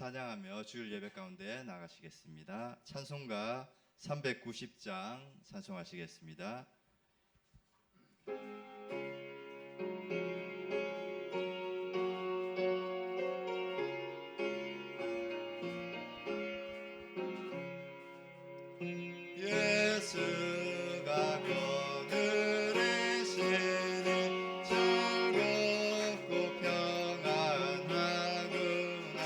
찬양하며 주일 예배 가운데 나가시겠습니다. 찬송가 390장 찬송하시겠습니다. 예수가 거느리시니 즐겁고 평안하구나.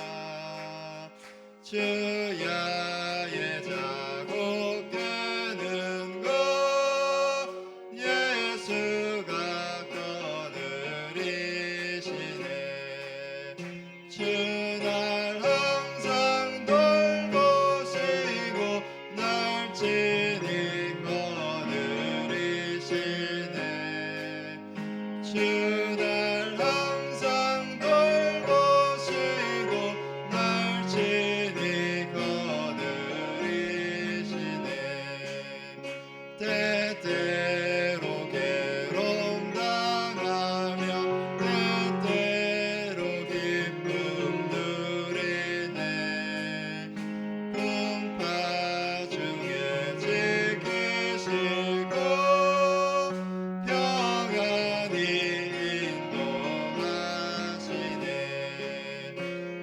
주야의 자국 되는 곳 예수가 거느리시네. 주날 항상 돌보시고 날 친히 거느리시네. 주날 항상 돌보시고 날 친히 거느리시네. 때때로 괴로움 당하며 때때로 기쁨 누리네. 풍파 중에 지키시고 평안히 인도하시네.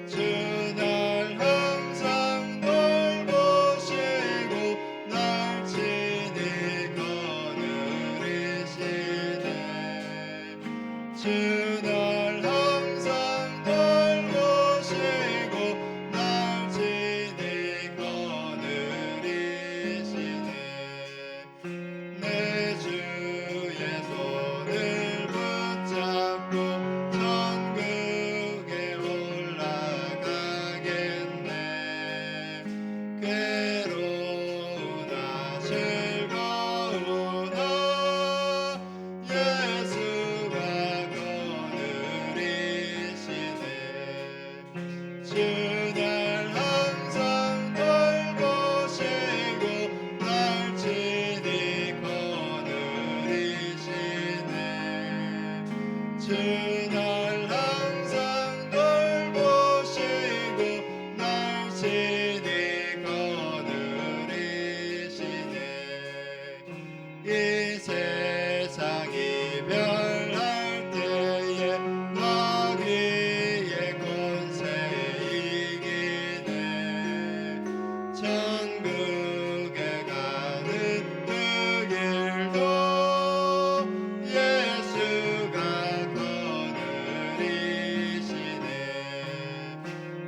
주날 항상 돌보시고 날 친히 거느리시네. 주날 항상 돌보시고 날 친히 거느리시네. 내 주의 손을 붙잡고 천국에 올라가겠네. 괴로우나 즐거우나 예수가 거느리시네. 주날 항상 돌보시고 날 친히 거느리시네. 주날 항상 돌보시고 날 친히 거느리시네. 이 세상 이별할 때에 마귀의 권세 이기네. 천국에 가는 그 길도 예수가 거느리시네.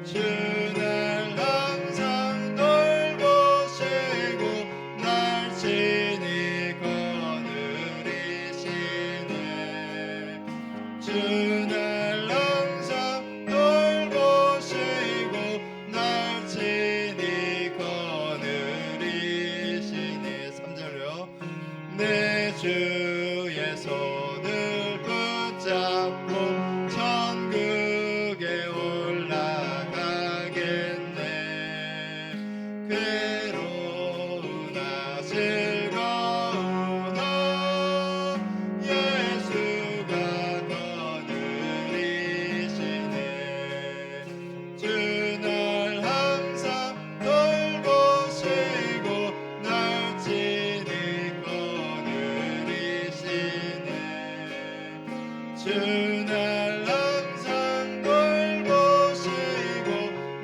주날 항상 돌보시고 날 친히 거느리시네. 주날 항상 돌보시고 날 친히 거느리시네. 3절로요. 내 주의 손을 붙잡고 천국에 올라가겠네. 괴로우나 즐거우나 예수가 거느리시네. 주날 항상 돌보시고 날 친히 거느리시네. 주날 항상 돌보시고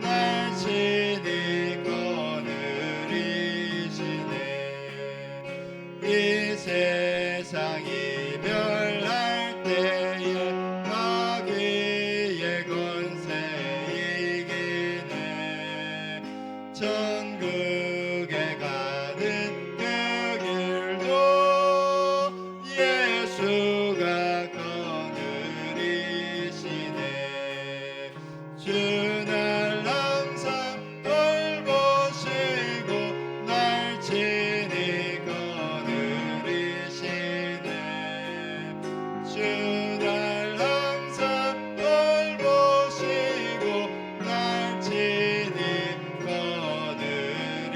날 친히 거느리시네. 이 세상 이별할 때에 마귀의 권세 이기네. 천국에 가는 그 길도 예수가 거느리시네. 주날 항상 돌보시고 날 친히 거느리시네. 주날 항상 돌보시고 날 친히 거느리시네.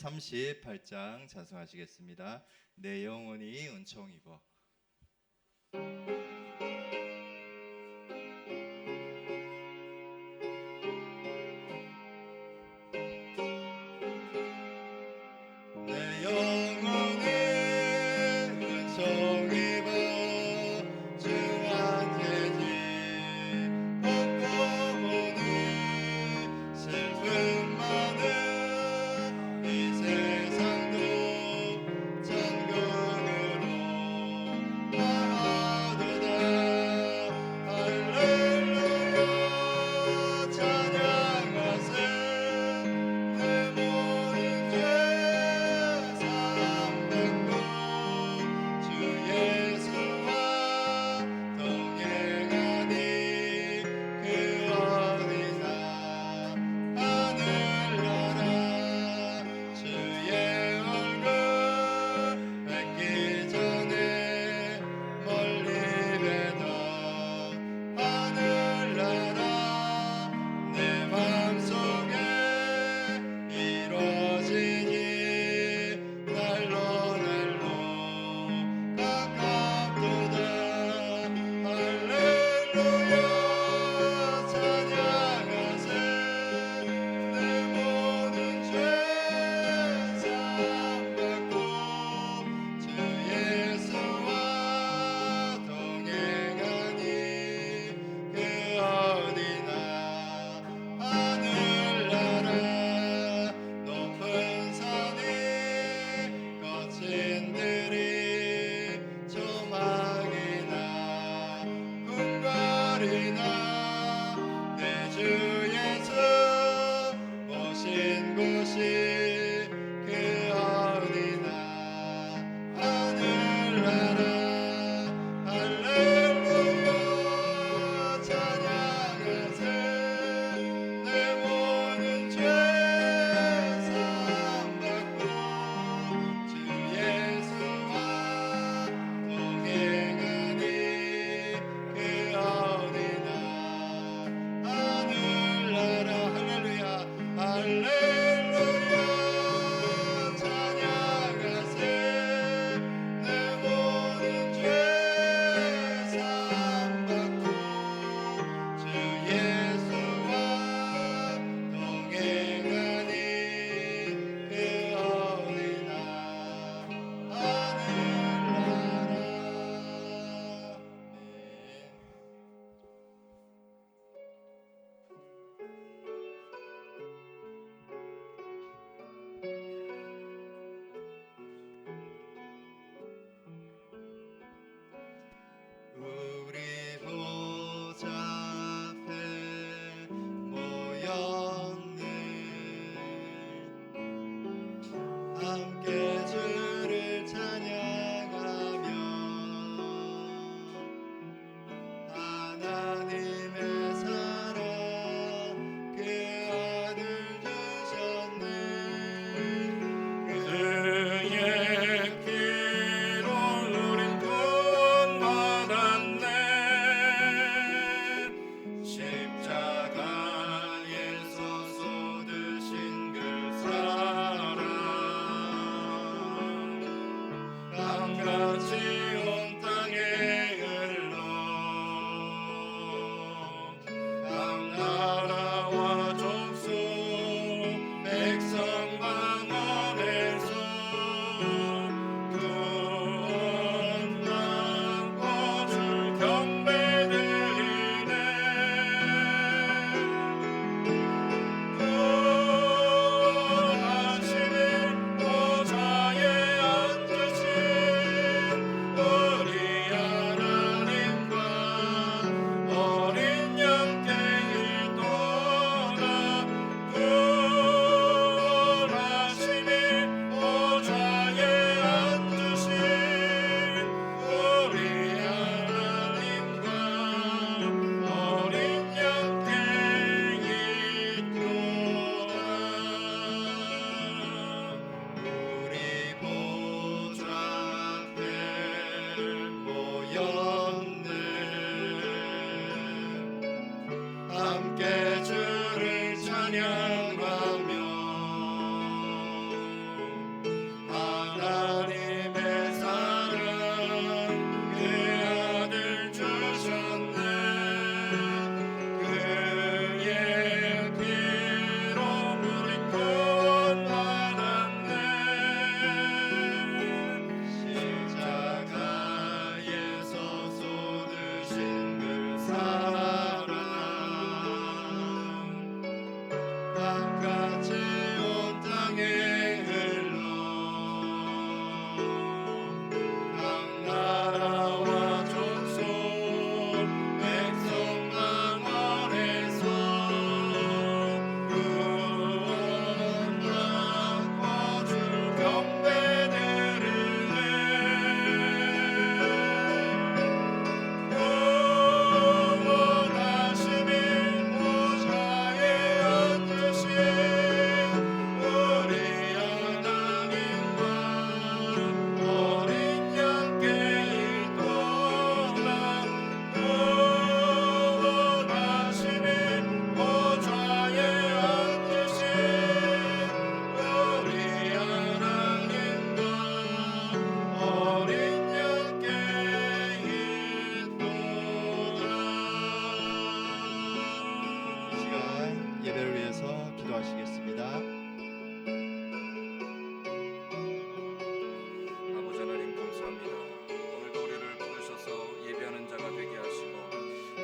38장 찬송하시겠습니다. 내 영혼이 은총 입어. 내 영혼이 은총 입어 주 안에지 벗고 보니 슬픔 많은 이 세상도 천국으로 나아도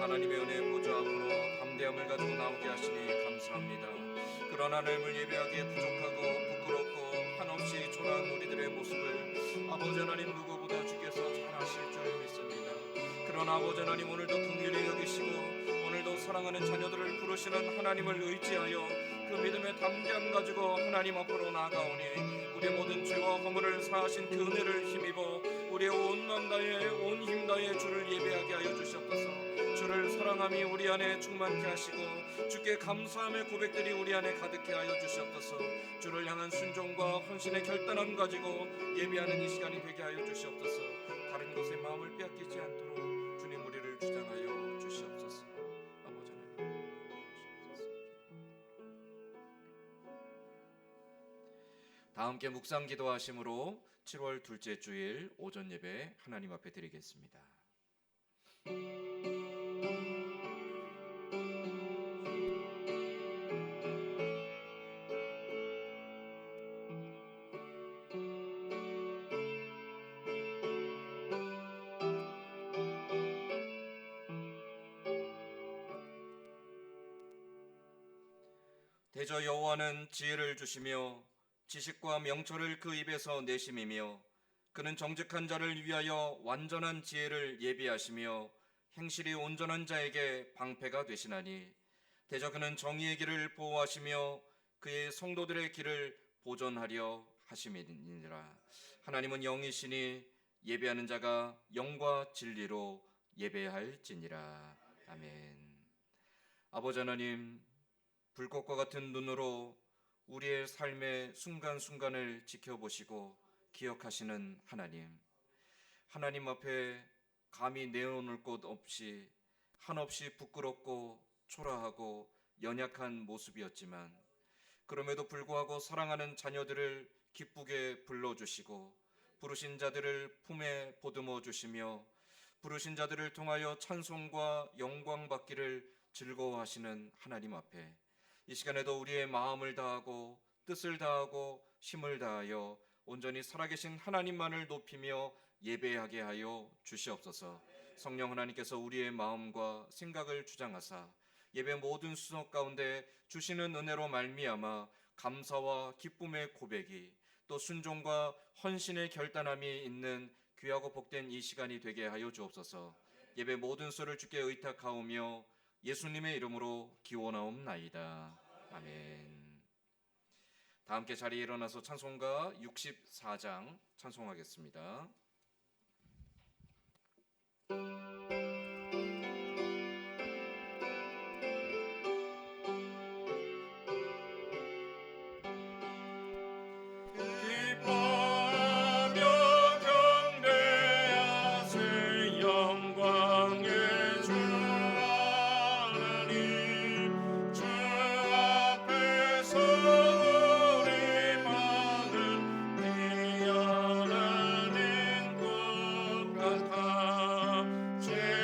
하나님의 은혜 보좌 앞으로 담대함을 가지고 나오게 하시니 감사합니다. 그런 하나님을 예배하기에 부족하고 부끄럽고 한없이 초라한 우리들의 모습을 아버지 하나님 누구보다 주께서 잘 아실 줄 믿습니다. 그런 아버지 하나님 오늘도 긍휼히 여기시고 오늘도 사랑하는 자녀들을 부르시는 하나님을 의지하여 그 믿음의 담대함 가지고 하나님 앞으로 나아가오니 우리의 모든 죄와 허물을 사하신 그 은혜를 힘입어 우리의 온 마음 다해 온 힘 다해 주를 예배하게 하여 주시옵소서. 주를 사랑함이 우리 안에 충만케 하시고 주께 감사함의 고백들이 우리 안에 가득해 하여 주시옵소서. 주를 향한 순종과 헌신의 결단함 가지고 예배하는 이 시간이 되게 하여 주시옵소서. 다른 것에 마음을 빼앗기지 않도록 주님 우리를 주장하여 주시옵소서. 아버지 하나님 다 함께 묵상 기도하심으로 7월 둘째 주일 오전 예배 하나님 앞에 드리겠습니다. 대저 여호와는 지혜를 주시며 지식과 명철을 그 입에서 내심이며 그는 정직한 자를 위하여 완전한 지혜를 예비하시며 행실이 온전한 자에게 방패가 되시나니 대저 그는 정의의 길을 보호하시며 그의 성도들의 길을 보존하려 하심이니라. 하나님은 영이시니 예배하는 자가 영과 진리로 예배할지니라. 아멘. 아버지 하나님, 불꽃과 같은 눈으로 우리의 삶의 순간순간을 지켜보시고 기억하시는 하나님 앞에 감히 내어놓을 곳 없이 한없이 부끄럽고 초라하고 연약한 모습이었지만 그럼에도 불구하고 사랑하는 자녀들을 기쁘게 불러주시고 부르신 자들을 품에 보듬어 주시며 부르신 자들을 통하여 찬송과 영광 받기를 즐거워하시는 하나님 앞에 이 시간에도 우리의 마음을 다하고 뜻을 다하고 힘을 다하여 온전히 살아계신 하나님만을 높이며 예배하게 하여 주시옵소서. 성령 하나님께서 우리의 마음과 생각을 주장하사 예배 모든 수석 가운데 주시는 은혜로 말미암아 감사와 기쁨의 고백이 또 순종과 헌신의 결단함이 있는 귀하고 복된 이 시간이 되게 하여 주옵소서. 예배 모든 소를 주께 의탁하오며 예수님의 이름으로 기원하옵나이다. 아멘. 다 함께 자리에 일어나서 찬송가 64장 찬송하겠습니다. 주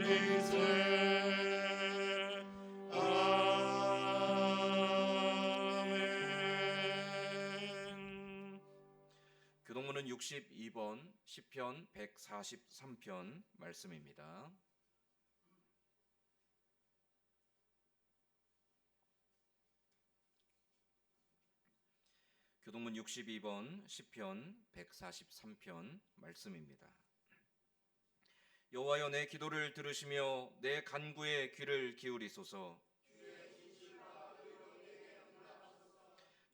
드리세. 아멘. 교동문은 62번 시편 143편 말씀입니다. 교동문 62번 시편 143편 말씀입니다. 여호와여, 내 기도를 들으시며 내 간구에 귀를 기울이소서.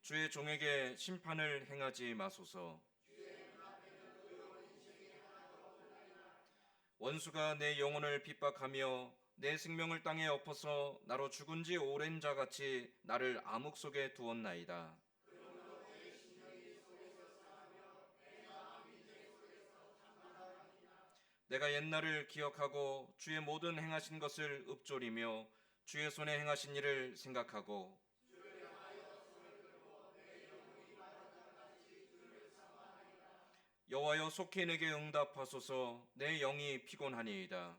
주의 종에게 심판을 행하지 마소서. 원수가 내 영혼을 핍박하며 내 생명을 땅에 엎어서 나로 죽은 지 오랜 자같이 나를 암흑 속에 두었나이다. 내가 옛날을 기억하고 주의 모든 행하신 것을 읊조리며 주의 손에 행하신 일을 생각하고 여호와여, 속히 내게 응답하소서. 내 영이 피곤하니이다.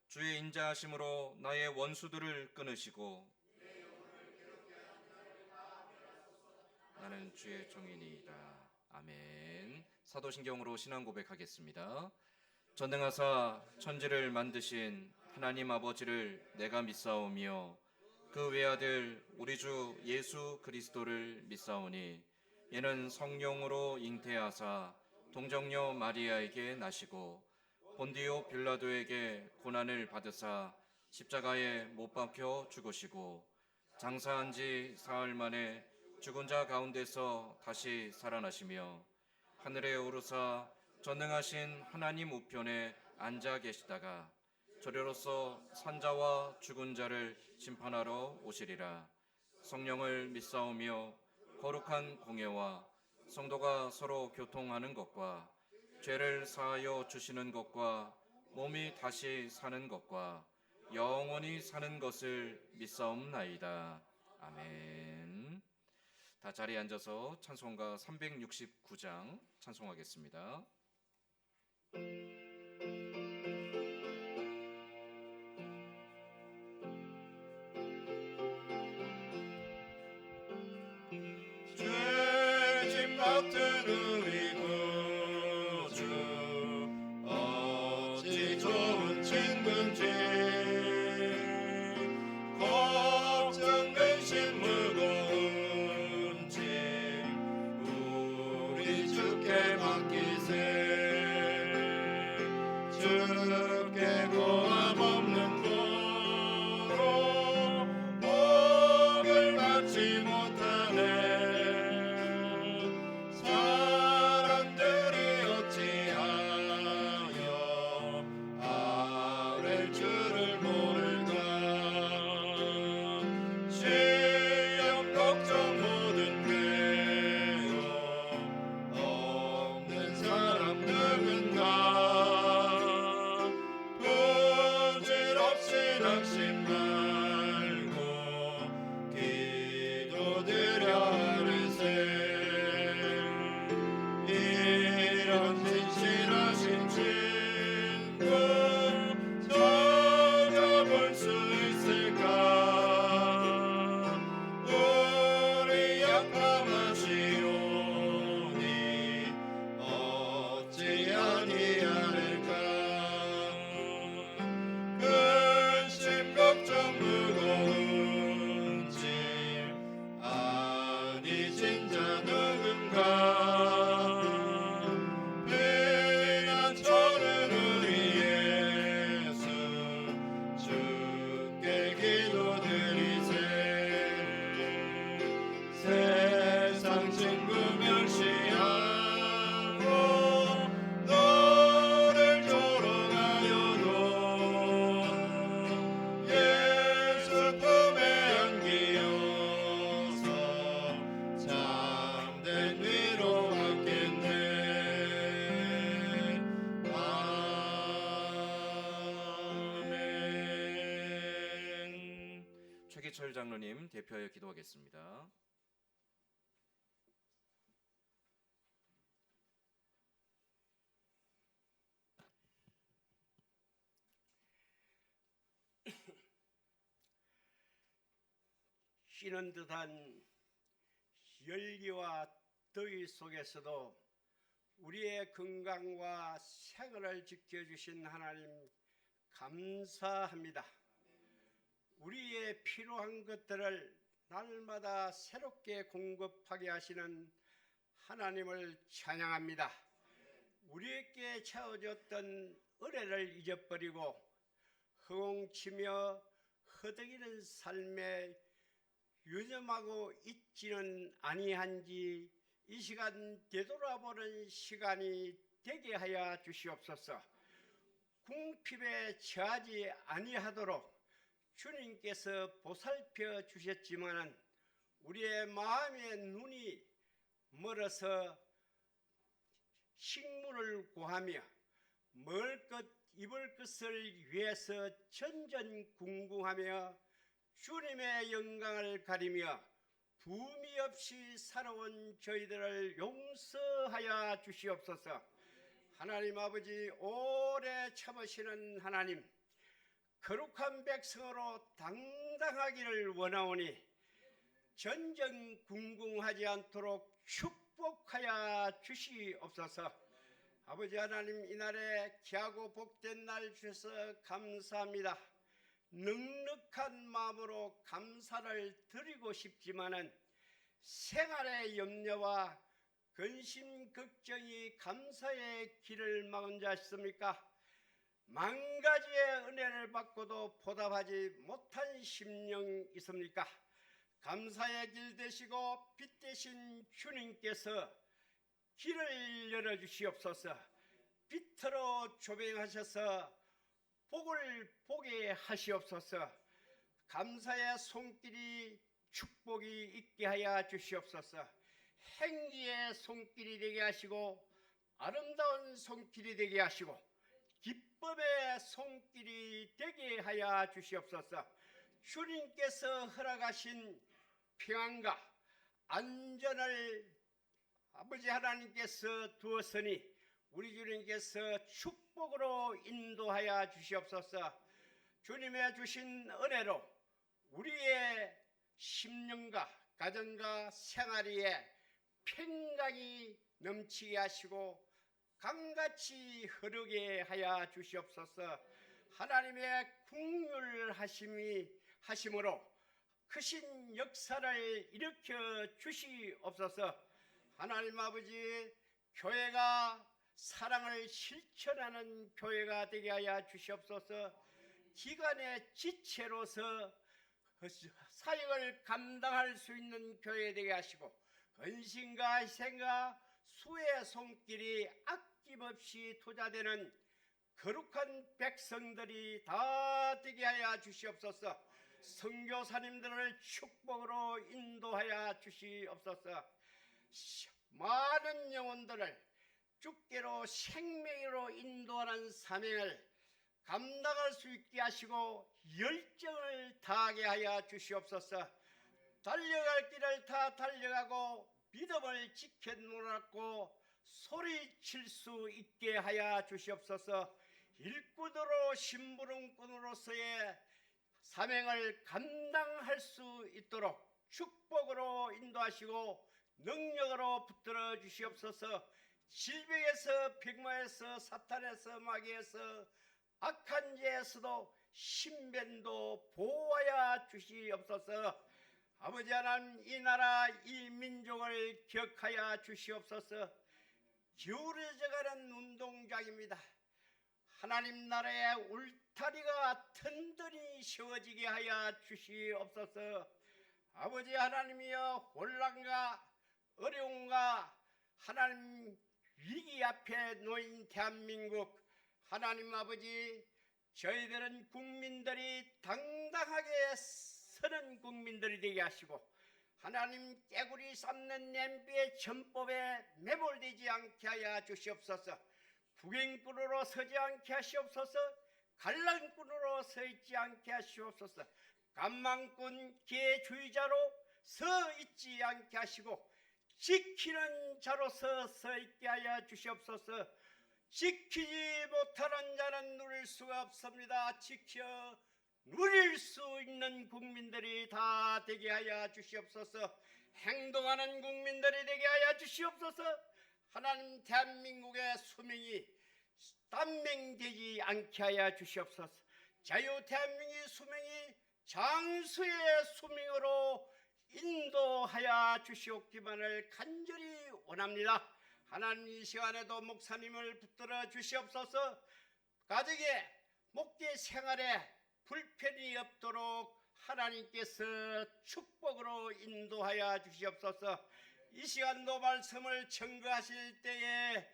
주의 인자하심으로 나의 원수들을 끊으시고 나는 주의 종이니이다. 아멘. 사도신경으로 신앙 고백하겠습니다. 전능하사 천지를 만드신 하나님 아버지를 내가 믿사오며 그 외아들 우리 주 예수 그리스도를 믿사오니 이는 성령으로 잉태하사 동정녀 마리아에게 나시고 본디오 빌라도에게 고난을 받으사 십자가에 못 박혀 죽으시고 장사한 지 사흘 만에 죽은 자 가운데서 다시 살아나시며 하늘에 오르사 전능하신 하나님 우편에 앉아 계시다가 저리로서 산자와 죽은 자를 심판하러 오시리라. 성령을 믿사오며 거룩한 공예와 성도가 서로 교통하는 것과 죄를 사하여 주시는 것과 몸이 다시 사는 것과 영원히 사는 것을 믿사옵나이다. 아멘. 다 자리에 앉아서 찬송가 369장 찬송하겠습니다. 죄짐 같은 우리 구주 어찌 좋은 친구인지 걱정 근심 무거운 짐 우리 주께 맡기세. 주께 고함 없는 도로 복을 받지 못하네. 사람들이 어찌하여 아랠 줄을 모를까. 시험 걱정 모든 괴로움 없는 사람 누군가. 부질없이 낙심 말고 기도드려 하르세. 이런 진실하신 친구 찾아볼 수 있을까. 우리 약함하시오니 어찌 아니하릴까. 근심 걱정 무거운 짐 아니 진짜 누군가. 피난처는 우리 예수 주께 기도드리세. 세상 친구 멸시하고 너를 조롱하여도 예수 품에 안기어서 참된 위로 받겠네. 아멘. 최기철 장로님 대표하여 기도하겠습니다. 찌는 듯한 열기와 더위 속에서도 우리의 건강과 생활을 지켜주신 하나님 감사합니다. 우리의 필요한 것들을 날마다 새롭게 공급하게 하시는 하나님을 찬양합니다. 우리에게 채워졌던 은혜를 잊어버리고 허공치며 허덕이는 삶에 유념하고 있지는 아니한지 이 시간 되돌아보는 시간이 되게 하여 주시옵소서. 궁핍에 처하지 아니하도록 주님께서 보살펴 주셨지만은 우리의 마음의 눈이 멀어서 식물을 구하며 먹을 것 입을 것을 위해서 전전궁궁하며 주님의 영광을 가리며 부미 없이 살아온 저희들을 용서하여 주시옵소서. 하나님 아버지, 오래 참으시는 하나님, 거룩한 백성으로 당당하기를 원하오니 전전궁궁하지 않도록 축복하여 주시옵소서. 아버지 하나님, 이날에 귀하고 복된 날 주셔서 감사합니다. 넉넉한 마음으로 감사를 드리고 싶지만은 생활의 염려와 근심 걱정이 감사의 길을 막은 자 있습니까? 만 가지의 은혜를 받고도 보답하지 못한 심령 있습니까? 감사의 길 되시고 빛 되신 주님께서 길을 열어주시옵소서. 빛으로 조명하셔서 복을 보게 하시옵소서. 감사의 손길이 축복이 있게 하여 주시옵소서. 행기의 손길이 되게 하시고 아름다운 손길이 되게 하시고 기쁨의 손길이 되게 하여 주시옵소서. 주님께서 허락하신 평안과 안전을 아버지 하나님께서 두었으니 우리 주님께서 축복으로 인도하여 주시옵소서. 주님의 주신 은혜로 우리의 심령과 가정과 생활 위에 평강이 넘치게 하시고 강같이 흐르게 하여 주시옵소서. 하나님의 긍휼하심으로 크신 역사를 일으켜 주시옵소서. 하나님 아버지, 교회가 사랑을 실천하는 교회가 되게 하여 주시옵소서. 기관의 지체로서 사역을 감당할 수 있는 교회 되게 하시고 헌신과 희생과 수의 손길이 아낌없이 투자되는 거룩한 백성들이 다 되게 하여 주시옵소서. 선교사님들을 축복으로 인도하여 주시옵소서. 많은 영혼들을 주께로 생명으로 인도하는 사명을 감당할 수 있게 하시고 열정을 다하게 하여 주시옵소서. 달려갈 길을 다 달려가고 믿음을 지켜 놓았고 소리칠 수 있게 하여 주시옵소서. 일꾼으로 심부름꾼으로서의 사명을 감당할 수 있도록 축복으로 인도하시고 능력으로 붙들어 주시옵소서. 질병에서 병마에서 사탄에서 마귀에서 악한 죄에서도 신변도 보호하여 주시옵소서. 아버지 하나님, 이 나라 이 민족을 기억하여 주시옵소서. 기울어져가는 운동장입니다. 하나님 나라의 울타리가 튼튼히 세워지게 하여 주시옵소서. 아버지 하나님이여, 혼란과 어려움과 하나님 위기 앞에 놓인 대한민국, 하나님 아버지, 저희들은 국민들이 당당하게 서는 국민들이 되게 하시고 하나님, 깨구리 삶는 냄비의 전법에 매몰되지 않게 하여 주시옵소서. 구경꾼으로 서지 않게 하시옵소서. 갈란꾼으로 서 있지 않게 하시옵소서. 간망꾼 기회주의자로 서 있지 않게 하시고 지키는 자로서 서 있게 하여 주시옵소서. 지키지 못하는 자는 누릴 수가 없습니다. 지켜 누릴 수 있는 국민들이 다 되게 하여 주시옵소서. 행동하는 국민들이 되게 하여 주시옵소서. 하나님, 대한민국의 수명이 단명되지 않게 하여 주시옵소서. 자유 대한민국의 수명이 장수의 수명으로 인도하여 주시옵기만을 간절히 원합니다. 하나님, 이 시간에도 목사님을 붙들어 주시옵소서. 가족의 목회 생활에 불편이 없도록 하나님께서 축복으로 인도하여 주시옵소서. 이 시간도 말씀을 증거하실 때에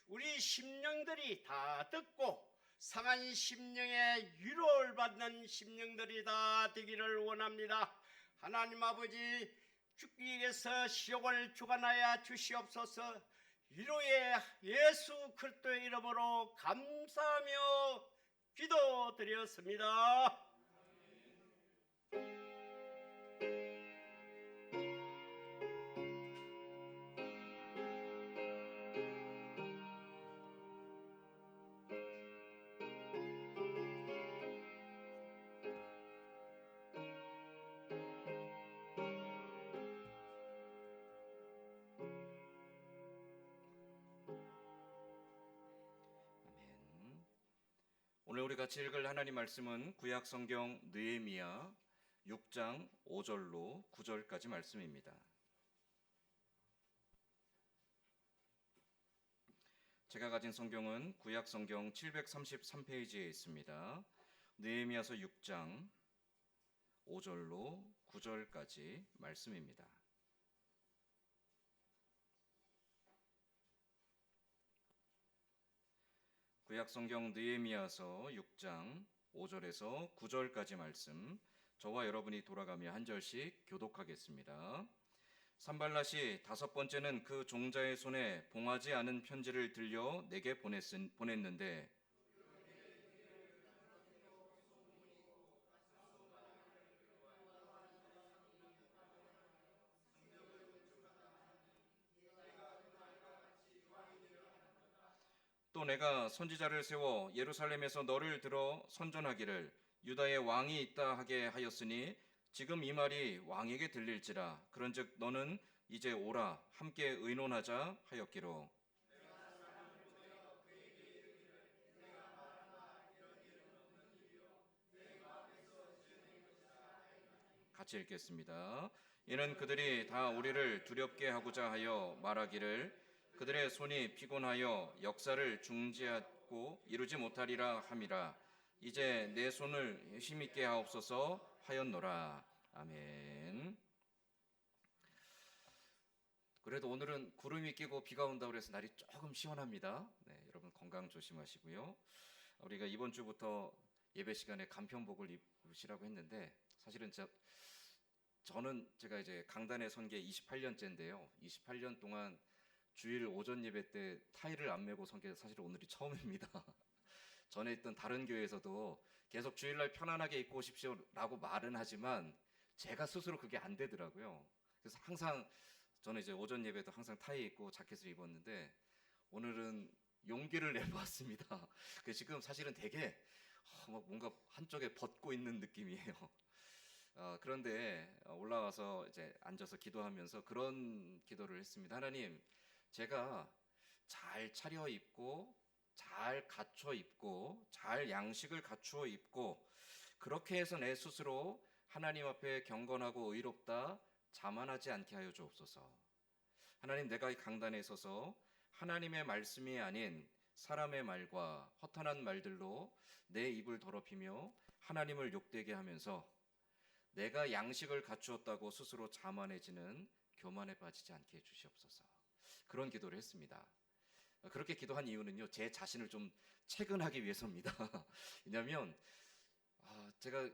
우리 심령들이 다 듣고 상한 심령에 위로를 받는 심령들이 다 되기를 원합니다. 하나님 아버지, 주께서 시력을 주관하여 주시옵소서. 위로의 예수 그리스도의 이름으로 감사하며 기도드렸습니다. 아멘. 오늘 우리 같이 읽을 하나님 말씀은 구약 성경 느헤미야 6장 5절로 9절까지 말씀입니다. 제가 가진 성경은 구약 성경 733페이지에 있습니다. 느헤미야서 6장 5절로 9절까지 말씀입니다. 구약 성경 느헤미야서 6장 5절에서 9절까지 말씀, 저와 여러분이 돌아가며 한 절씩 교독하겠습니다. 산발랏이 다섯 번째는 그 종자의 손에 봉하지 않은 편지를 들려 내게 보냈는데 또 내가 선지자를 세워 예루살렘에서 너를 들어 선전하기를 유다의 왕이 있다 하게 하였으니 지금 이 말이 왕에게 들릴지라. 그런즉 너는 이제 오라 함께 의논하자 하였기로. 같이 읽겠습니다. 이는 그들이 다 우리를 두렵게 하고자 하여 말하기를 그들의 손이 피곤하여 역사를 중지하고 이루지 못하리라 함이라. 이제 내 손을 힘있게 하옵소서 하였노라. 아멘. 그래도 오늘은 구름이 끼고 비가 온다고 해서 날이 조금 시원합니다. 네, 여러분 건강 조심하시고요. 우리가 이번 주부터 예배 시간에 간편복을 입으시라고 했는데 사실은 저는 제가 이제 강단에 선 게 28년째인데요. 28년 동안 주일 오전 예배 때 타이를 안 메고 선 게 사실 오늘이 처음입니다. 전에 있던 다른 교회에서도 계속 주일날 편안하게 입고 오십시오라고 말은 하지만 제가 스스로 그게 안 되더라고요. 그래서 항상 저는 이제 오전 예배도 항상 타이 입고 자켓을 입었는데 오늘은 용기를 내보았습니다. 지금 사실은 되게 뭔가 한쪽에 벗고 있는 느낌이에요. 그런데 올라와서 이제 앉아서 기도하면서 그런 기도를 했습니다. 하나님, 제가 잘 차려 입고 잘 갖춰 입고 잘 양식을 갖추어 입고 그렇게 해서 내 스스로 하나님 앞에 경건하고 의롭다 자만하지 않게 하여 주옵소서. 하나님, 내가 이 강단에 서서 하나님의 말씀이 아닌 사람의 말과 허탄한 말들로 내 입을 더럽히며 하나님을 욕되게 하면서 내가 양식을 갖추었다고 스스로 자만해지는 교만에 빠지지 않게 해주시옵소서. 그런 기도를 했습니다. 그렇게 기도한 이유는요, 제 자신을 좀 체근하기 위해서입니다. 왜냐하면 제가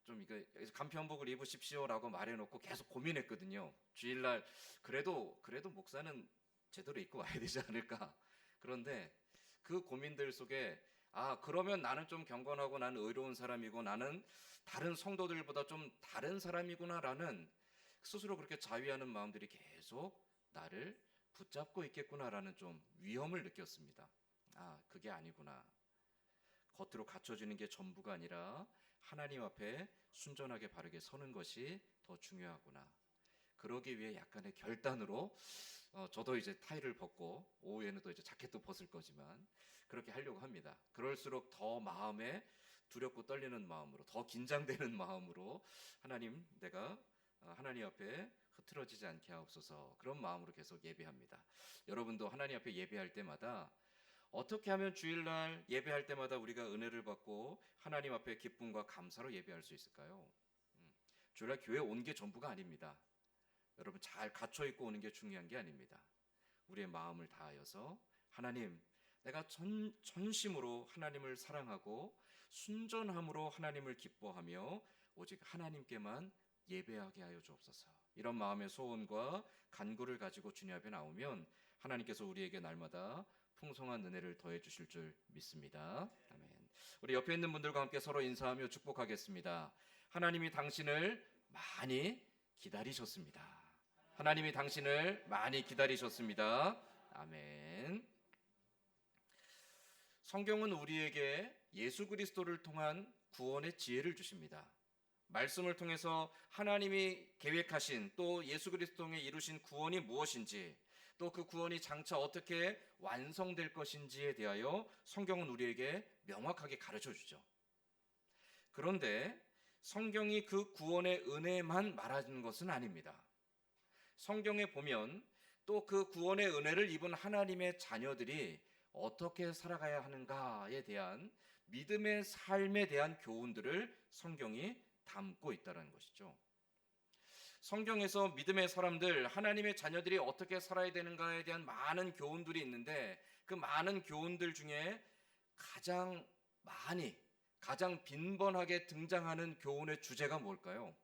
좀 간편복을 입으십시오라고 말해놓고 계속 고민했거든요. 주일날 그래도 목사는 제대로 입고 와야 되지 않을까. 그런데 그 고민들 속에 그러면 나는 좀 경건하고 나는 의로운 사람이고 나는 다른 성도들보다 좀 다른 사람이구나라는 스스로 그렇게 자위하는 마음들이 계속 나를 붙잡고 있겠구나라는 좀 위험을 느꼈습니다. 그게 아니구나. 겉으로 갖춰지는 게 전부가 아니라 하나님 앞에 순전하게 바르게 서는 것이 더 중요하구나. 그러기 위해 약간의 결단으로 저도 이제 타이를 벗고 오후에는 또 이제 자켓도 벗을 거지만 그렇게 하려고 합니다. 그럴수록 더 마음에 두렵고 떨리는 마음으로, 더 긴장되는 마음으로 하나님, 내가 하나님 앞에 흐트러지지 않게 하옵소서, 그런 마음으로 계속 예배합니다. 여러분도 하나님 앞에 예배할 때마다 어떻게 하면 주일날 예배할 때마다 우리가 은혜를 받고 하나님 앞에 기쁨과 감사로 예배할 수 있을까요? 주일날 교회 온 게 전부가 아닙니다. 여러분, 잘 갇혀 있고 오는 게 중요한 게 아닙니다. 우리의 마음을 다하여서 하나님, 내가 전심으로 하나님을 사랑하고 순전함으로 하나님을 기뻐하며 오직 하나님께만 예배하게 하여 주옵소서. 이런 마음의 소원과 간구를 가지고 주님 앞에 나오면 하나님께서 우리에게 날마다 풍성한 은혜를 더해 주실 줄 믿습니다. 아멘. 우리 옆에 있는 분들과 함께 서로 인사하며 축복하겠습니다. 하나님이 당신을 많이 기다리셨습니다. 하나님이 당신을 많이 기다리셨습니다. 아멘. 성경은 우리에게 예수 그리스도를 통한 구원의 지혜를 주십니다. 말씀을 통해서 하나님이 계획하신, 또 예수 그리스도 통해 이루신 구원이 무엇인지, 또 그 구원이 장차 어떻게 완성될 것인지에 대하여 성경은 우리에게 명확하게 가르쳐 주죠. 그런데 성경이 그 구원의 은혜만 말하는 것은 아닙니다. 성경에 보면 또 그 구원의 은혜를 입은 하나님의 자녀들이 어떻게 살아가야 하는가에 대한 믿음의 삶에 대한 교훈들을 성경이 담고 있다는 것이죠. 성경에서 믿음의 사람들, 하나님의 자녀들이 어떻게 살아야 되는가에 대한 많은 교훈들이 있는데, 그 많은 교훈들 중에 가장 빈번하게 등장하는 교훈의 주제가 뭘까요?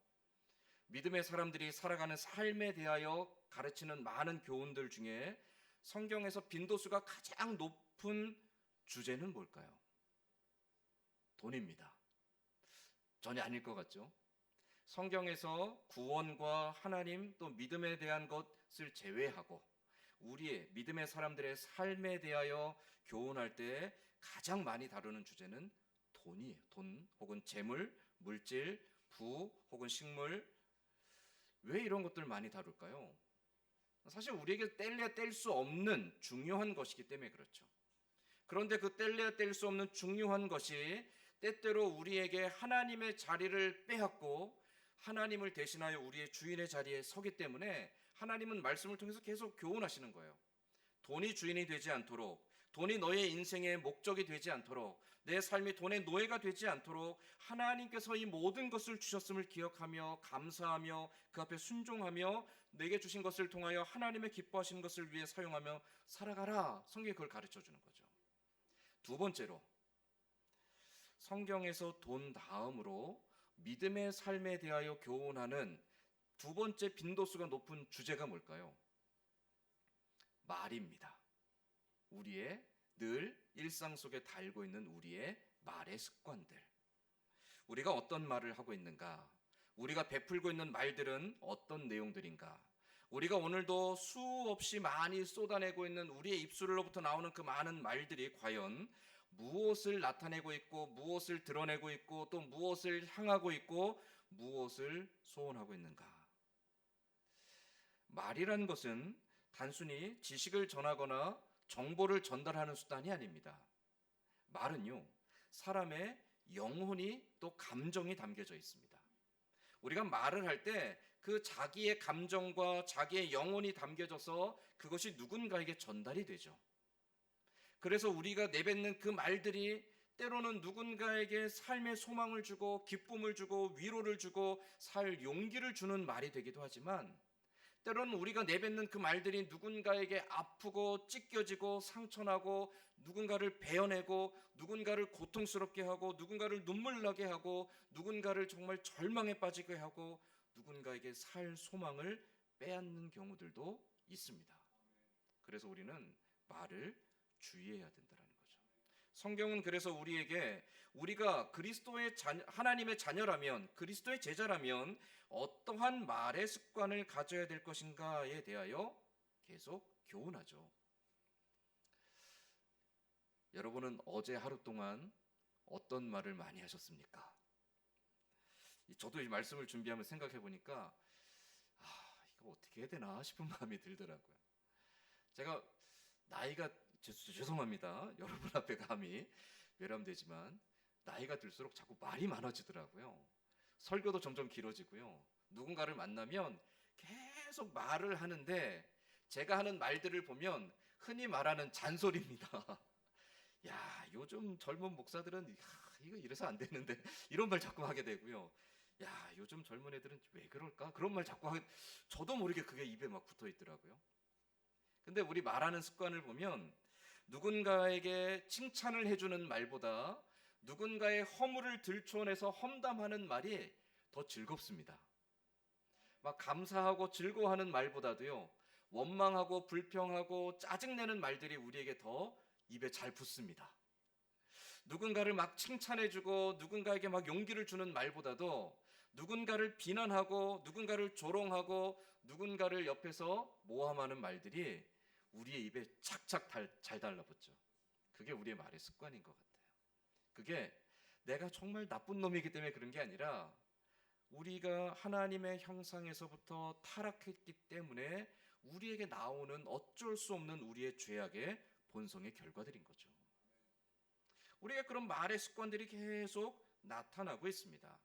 믿음의 사람들이 살아가는 삶에 대하여 가르치는 많은 교훈들 중에 성경에서 빈도수가 가장 높은 주제는 뭘까요? 돈입니다. 전혀 아닐 것 같죠? 성경에서 구원과 하나님, 또 믿음에 대한 것을 제외하고 우리의 믿음의 사람들의 삶에 대하여 교훈할 때 가장 많이 다루는 주제는 돈이에요. 돈 혹은 재물, 물질, 부 혹은 식물. 왜 이런 것들을 많이 다룰까요? 사실 우리에게 뗄래야 뗄 수 없는 중요한 것이기 때문에 그렇죠. 그런데 그 뗄래야 뗄 수 없는 중요한 것이 때때로 우리에게 하나님의 자리를 빼앗고 하나님을 대신하여 우리의 주인의 자리에 서기 때문에 하나님은 말씀을 통해서 계속 교훈하시는 거예요. 돈이 주인이 되지 않도록, 돈이 너의 인생의 목적이 되지 않도록, 내 삶이 돈의 노예가 되지 않도록 하나님께서 이 모든 것을 주셨음을 기억하며 감사하며 그 앞에 순종하며 내게 주신 것을 통하여 하나님의 기뻐하시는 것을 위해 사용하며 살아가라. 성경이 그걸 가르쳐 주는 거죠. 두 번째로, 성경에서 돈 다음으로 믿음의 삶에 대하여 교훈하는 두 번째 빈도수가 높은 주제가 뭘까요? 말입니다. 우리의 늘 일상 속에 달고 있는 우리의 말의 습관들. 우리가 어떤 말을 하고 있는가? 우리가 베풀고 있는 말들은 어떤 내용들인가? 우리가 오늘도 수없이 많이 쏟아내고 있는 우리의 입술로부터 나오는 그 많은 말들이 과연 무엇을 나타내고 있고, 무엇을 드러내고 있고, 또 무엇을 향하고 있고, 무엇을 소원하고 있는가? 말이라는 것은 단순히 지식을 전하거나 정보를 전달하는 수단이 아닙니다. 말은요, 사람의 영혼이 또 감정이 담겨져 있습니다. 우리가 말을 할 때 그 자기의 감정과 자기의 영혼이 담겨져서 그것이 누군가에게 전달이 되죠. 그래서 우리가 내뱉는 그 말들이 때로는 누군가에게 삶의 소망을 주고 기쁨을 주고 위로를 주고 살 용기를 주는 말이 되기도 하지만, 때로는 우리가 내뱉는 그 말들이 누군가에게 아프고 찢겨지고 상처나고 누군가를 베어내고 누군가를 고통스럽게 하고 누군가를 눈물 나게 하고 누군가를 정말 절망에 빠지게 하고 누군가에게 살 소망을 빼앗는 경우들도 있습니다. 그래서 우리는 말을 주의해야 된다는 거죠. 성경은 그래서 우리에게 우리가 그리스도의 하나님의 자녀라면, 그리스도의 제자라면 어떠한 말의 습관을 가져야 될 것인가에 대하여 계속 교훈하죠. 여러분은 어제 하루 동안 어떤 말을 많이 하셨습니까? 저도 이 말씀을 준비하면서 생각해 보니까 이거 어떻게 해야 되나 싶은 마음이 들더라고요. 제가 나이가 죄송합니다. 여러분 앞에 감히 외람되지만 나이가 들수록 자꾸 말이 많아지더라고요. 설교도 점점 길어지고요. 누군가를 만나면 계속 말을 하는데 제가 하는 말들을 보면 흔히 말하는 잔소리입니다. 야, 요즘 젊은 목사들은 이거 이래서 안 되는데 이런 말 자꾸 하게 되고요. 야, 요즘 젊은 애들은 왜 그럴까? 그런 말 자꾸 하게 저도 모르게 그게 입에 막 붙어 있더라고요. 근데 우리 말하는 습관을 보면 누군가에게 칭찬을 해주는 말보다 누군가의 허물을 들춰내서 험담하는 말이 더 즐겁습니다. 막 감사하고 즐거워하는 말보다도요, 원망하고 불평하고 짜증내는 말들이 우리에게 더 입에 잘 붙습니다. 누군가를 막 칭찬해주고 누군가에게 막 용기를 주는 말보다도 누군가를 비난하고 누군가를 조롱하고 누군가를 옆에서 모함하는 말들이 우리의 입에 착착 잘 달라붙죠. 그게 우리의 말의 습관인 것 같아요. 그게 내가 정말 나쁜 놈이기 때문에 그런 게 아니라 우리가 하나님의 형상에서부터 타락했기 때문에 우리에게 나오는 어쩔 수 없는 우리의 죄악의 본성의 결과들인 거죠. 우리가 그런 말의 습관들이 계속 나타나고 있습니다.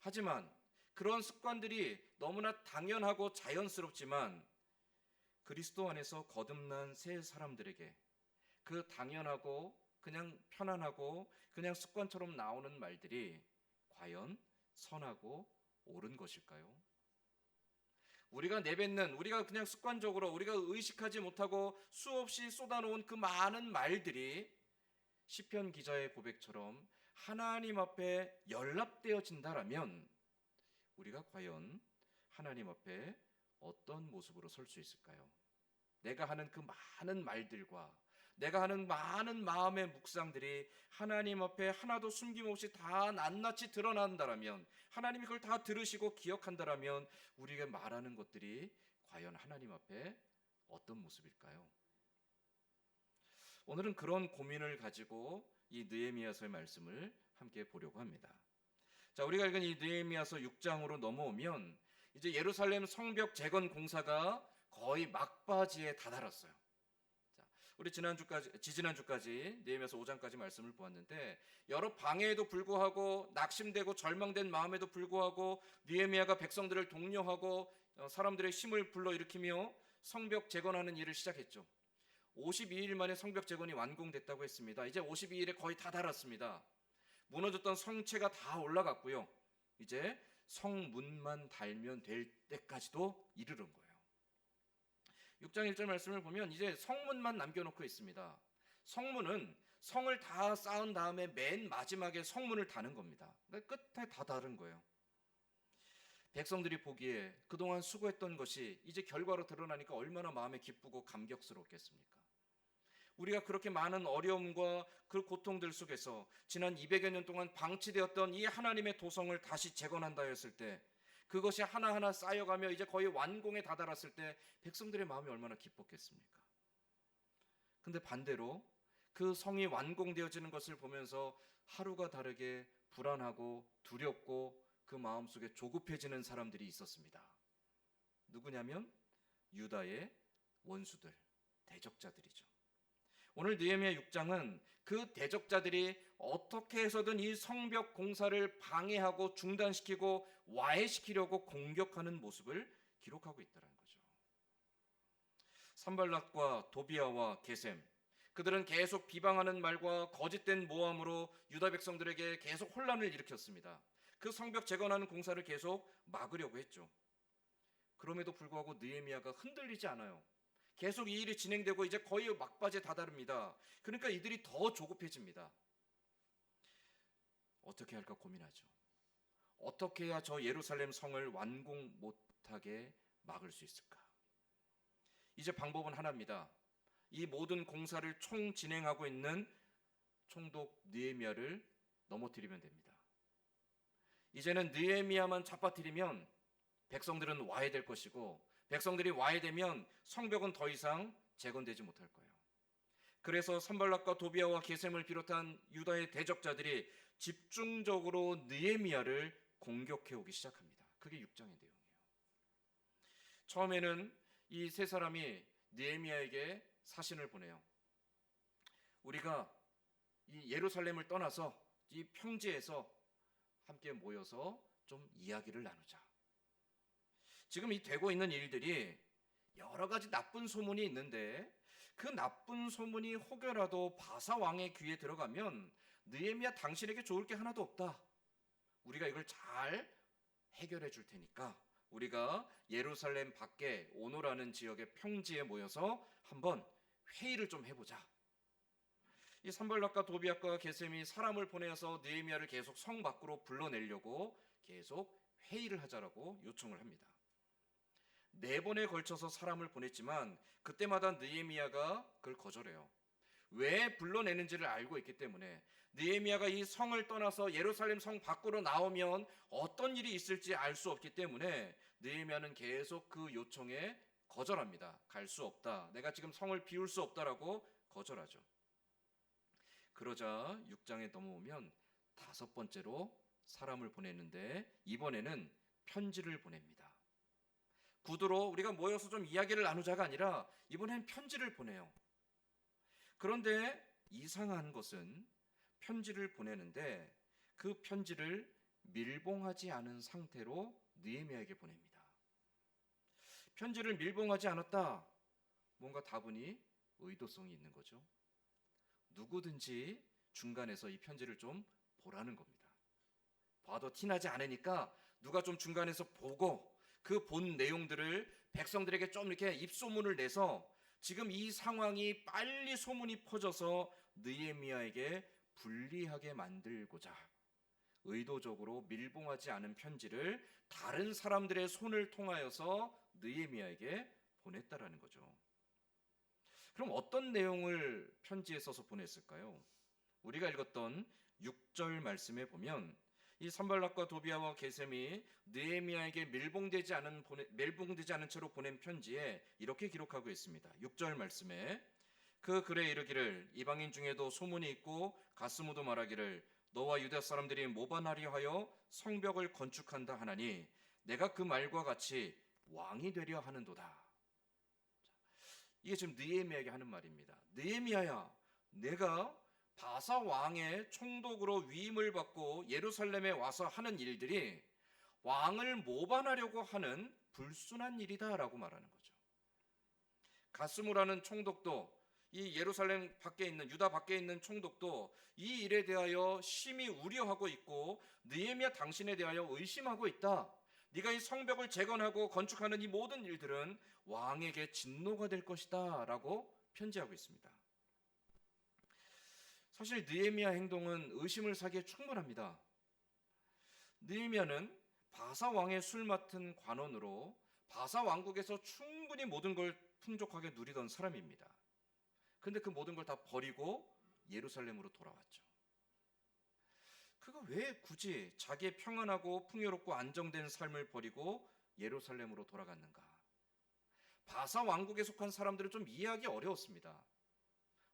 하지만 그런 습관들이 너무나 당연하고 자연스럽지만 그리스도 안에서 거듭난 새 사람들에게 그 당연하고 그냥 편안하고 그냥 습관처럼 나오는 말들이 과연 선하고 옳은 것일까요? 우리가 내뱉는, 우리가 그냥 습관적으로 우리가 의식하지 못하고 수없이 쏟아놓은 그 많은 말들이 시편 기자의 고백처럼 하나님 앞에 연락되어진다라면 우리가 과연 하나님 앞에 어떤 모습으로 설 수 있을까요? 내가 하는 그 많은 말들과 내가 하는 많은 마음의 묵상들이 하나님 앞에 하나도 숨김없이 다 낱낱이 드러난다라면, 하나님이 그걸 다 들으시고 기억한다라면 우리가 말하는 것들이 과연 하나님 앞에 어떤 모습일까요? 오늘은 그런 고민을 가지고 이 느헤미야서의 말씀을 함께 보려고 합니다. 자, 우리가 읽은 이 느헤미야서 6장으로 넘어오면 이제 예루살렘 성벽 재건 공사가 거의 막바지에 다다랐어요. 자, 우리 지지난주까지 느헤미야서 5장까지 말씀을 보았는데 여러 방해에도 불구하고 낙심되고 절망된 마음에도 불구하고 느헤미야가 백성들을 독려하고 사람들의 힘을 불러일으키며 성벽 재건하는 일을 시작했죠. 52일 만에 성벽 재건이 완공됐다고 했습니다. 이제 52일에 거의 다 달았습니다. 무너졌던 성체가 다 올라갔고요. 이제 성문만 달면 될 때까지도 이르는 거예요. 6장 1절 말씀을 보면 이제 성문만 남겨놓고 있습니다. 성문은 성을 다 쌓은 다음에 맨 마지막에 성문을 다는 겁니다. 그러니까 끝에 다 다른 거예요. 백성들이 보기에 그동안 수고했던 것이 이제 결과로 드러나니까 얼마나 마음에 기쁘고 감격스럽겠습니까? 우리가 그렇게 많은 어려움과 그 고통들 속에서 지난 200여 년 동안 방치되었던 이 하나님의 도성을 다시 재건한다 했을 때 그것이 하나하나 쌓여가며 이제 거의 완공에 다다랐을 때 백성들의 마음이 얼마나 기뻤겠습니까? 근데 반대로 그 성이 완공되어지는 것을 보면서 하루가 다르게 불안하고 두렵고 그 마음속에 조급해지는 사람들이 있었습니다. 누구냐면 유다의 원수들, 대적자들이죠. 오늘 느헤미야 6장은 그 대적자들이 어떻게 해서든 이 성벽 공사를 방해하고 중단시키고 와해시키려고 공격하는 모습을 기록하고 있다는 거죠. 산발락과 도비아와 게셈, 그들은 계속 비방하는 말과 거짓된 모함으로 유다 백성들에게 계속 혼란을 일으켰습니다. 그 성벽 재건하는 공사를 계속 막으려고 했죠. 그럼에도 불구하고 느헤미야가 흔들리지 않아요. 계속 이 일이 진행되고 이제 거의 막바지에 다다릅니다. 그러니까 이들이 더 조급해집니다. 어떻게 할까 고민하죠. 어떻게 해야 저 예루살렘 성을 완공 못하게 막을 수 있을까? 이제 방법은 하나입니다. 이 모든 공사를 총 진행하고 있는 총독 느헤미야를 넘어뜨리면 됩니다. 이제는 느헤미야만 잡아뜨리면 백성들은 와해될 것이고 백성들이 와해되면 성벽은 더 이상 재건되지 못할 거예요. 그래서 산발락과 도비아와 게셈을 비롯한 유다의 대적자들이 집중적으로 느헤미야를 공격해 오기 시작합니다. 그게 6장의 내용이에요. 처음에는 이 세 사람이 느헤미야에게 사신을 보내요. 우리가 이 예루살렘을 떠나서 이 평지에서 함께 모여서 좀 이야기를 나누자. 지금 이 되고 있는 일들이 여러 가지 나쁜 소문이 있는데 그 나쁜 소문이 혹여라도 바사 왕의 귀에 들어가면 느헤미야 당신에게 좋을 게 하나도 없다. 우리가 이걸 잘 해결해 줄 테니까 우리가 예루살렘 밖에 오노라는 지역의 평지에 모여서 한번 회의를 좀 해보자. 이 산발락과 도비앗과 게셈이 사람을 보내서 느헤미야를 계속 성 밖으로 불러내려고 계속 회의를 하자라고 요청을 합니다. 4번에 걸쳐서 사람을 보냈지만 그때마다 느헤미야가 그걸 거절해요. 왜 불러내는지를 알고 있기 때문에 느헤미야가 이 성을 떠나서 예루살렘 성 밖으로 나오면 어떤 일이 있을지 알 수 없기 때문에 느헤미야는 계속 그 요청에 거절합니다. 갈 수 없다. 내가 지금 성을 비울 수 없다라고 거절하죠. 그러자 6장에 넘어오면 5번째로 사람을 보냈는데 이번에는 편지를 보냅니다. 구두로 우리가 모여서 좀 이야기를 나누자가 아니라 이번엔 편지를 보내요. 그런데 이상한 것은 편지를 보내는데 그 편지를 밀봉하지 않은 상태로 느헤미야에게 보냅니다. 편지를 밀봉하지 않았다. 뭔가 다분히 의도성이 있는 거죠. 누구든지 중간에서 이 편지를 좀 보라는 겁니다. 봐도 티나지 않으니까 누가 좀 중간에서 보고 그 본 내용들을 백성들에게 좀 이렇게 입소문을 내서 지금 이 상황이 빨리 소문이 퍼져서 느헤미야에게 불리하게 만들고자 의도적으로 밀봉하지 않은 편지를 다른 사람들의 손을 통하여서 느헤미야에게 보냈다라는 거죠. 그럼 어떤 내용을 편지에 써서 보냈을까요? 우리가 읽었던 6절 말씀에 보면 이 산발락과 도비아와 게셈이 느헤미야에게 밀봉되지 않은 채로 보낸 편지에 이렇게 기록하고 있습니다. 6절 말씀에 그 글에 이르기를 이방인 중에도 소문이 있고 가스무도 말하기를 너와 유다 사람들이 모반하려 하여 성벽을 건축한다 하나니 내가 그 말과 같이 왕이 되려 하는도다. 이게 지금 느헤미야에게 하는 말입니다. 느헤미야야, 내가 바사 왕의 총독으로 위임을 받고 예루살렘에 와서 하는 일들이 왕을 모반하려고 하는 불순한 일이다라고 말하는 거죠. 가스무라는 총독도 이 예루살렘 밖에 있는 유다 밖에 있는 총독도 이 일에 대하여 심히 우려하고 있고 느헤미야 당신에 대하여 의심하고 있다. 네가 이 성벽을 재건하고 건축하는 이 모든 일들은 왕에게 진노가 될 것이다 라고 편지하고 있습니다. 사실 느헤미야 행동은 의심을 사기에 충분합니다. 느헤미야는 바사 왕의 술 맡은 관원으로 바사 왕국에서 충분히 모든 걸 풍족하게 누리던 사람입니다. 근데 그 모든 걸 다 버리고 예루살렘으로 돌아왔죠. 그가 왜 굳이 자기의 평안하고 풍요롭고 안정된 삶을 버리고 예루살렘으로 돌아갔는가? 바사 왕국에 속한 사람들은 좀 이해하기 어려웠습니다.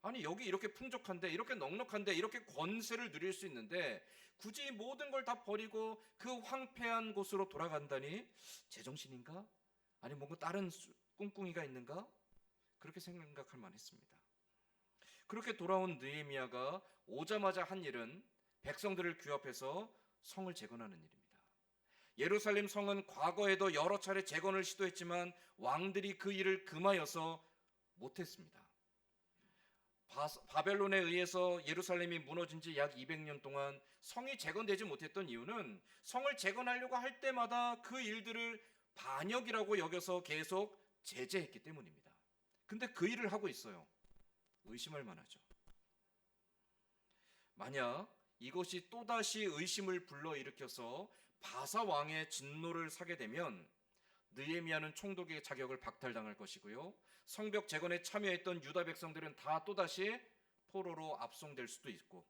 아니 여기 이렇게 풍족한데 이렇게 넉넉한데 이렇게 권세를 누릴 수 있는데 굳이 모든 걸 다 버리고 그 황폐한 곳으로 돌아간다니 제정신인가? 아니 뭔가 다른 꿍꿍이가 있는가? 그렇게 생각할 만했습니다. 그렇게 돌아온 느헤미야가 오자마자 한 일은 백성들을 규합해서 성을 재건하는 일입니다. 예루살렘 성은 과거에도 여러 차례 재건을 시도했지만 왕들이 그 일을 금하여서 못했습니다. 바벨론에 의해서 예루살렘이 무너진 지 약 200년 동안 성이 재건되지 못했던 이유는 성을 재건하려고 할 때마다 그 일들을 반역이라고 여겨서 계속 제재했기 때문입니다. 근데 그 일을 하고 있어요. 의심할 만하죠. 만약 이것이 또다시 의심을 불러일으켜서 바사 왕의 진노를 사게 되면 느헤미야는 총독의 자격을 박탈당할 것이고요. 성벽 재건에 참여했던 유다 백성들은 다 또다시 포로로 압송될 수도 있고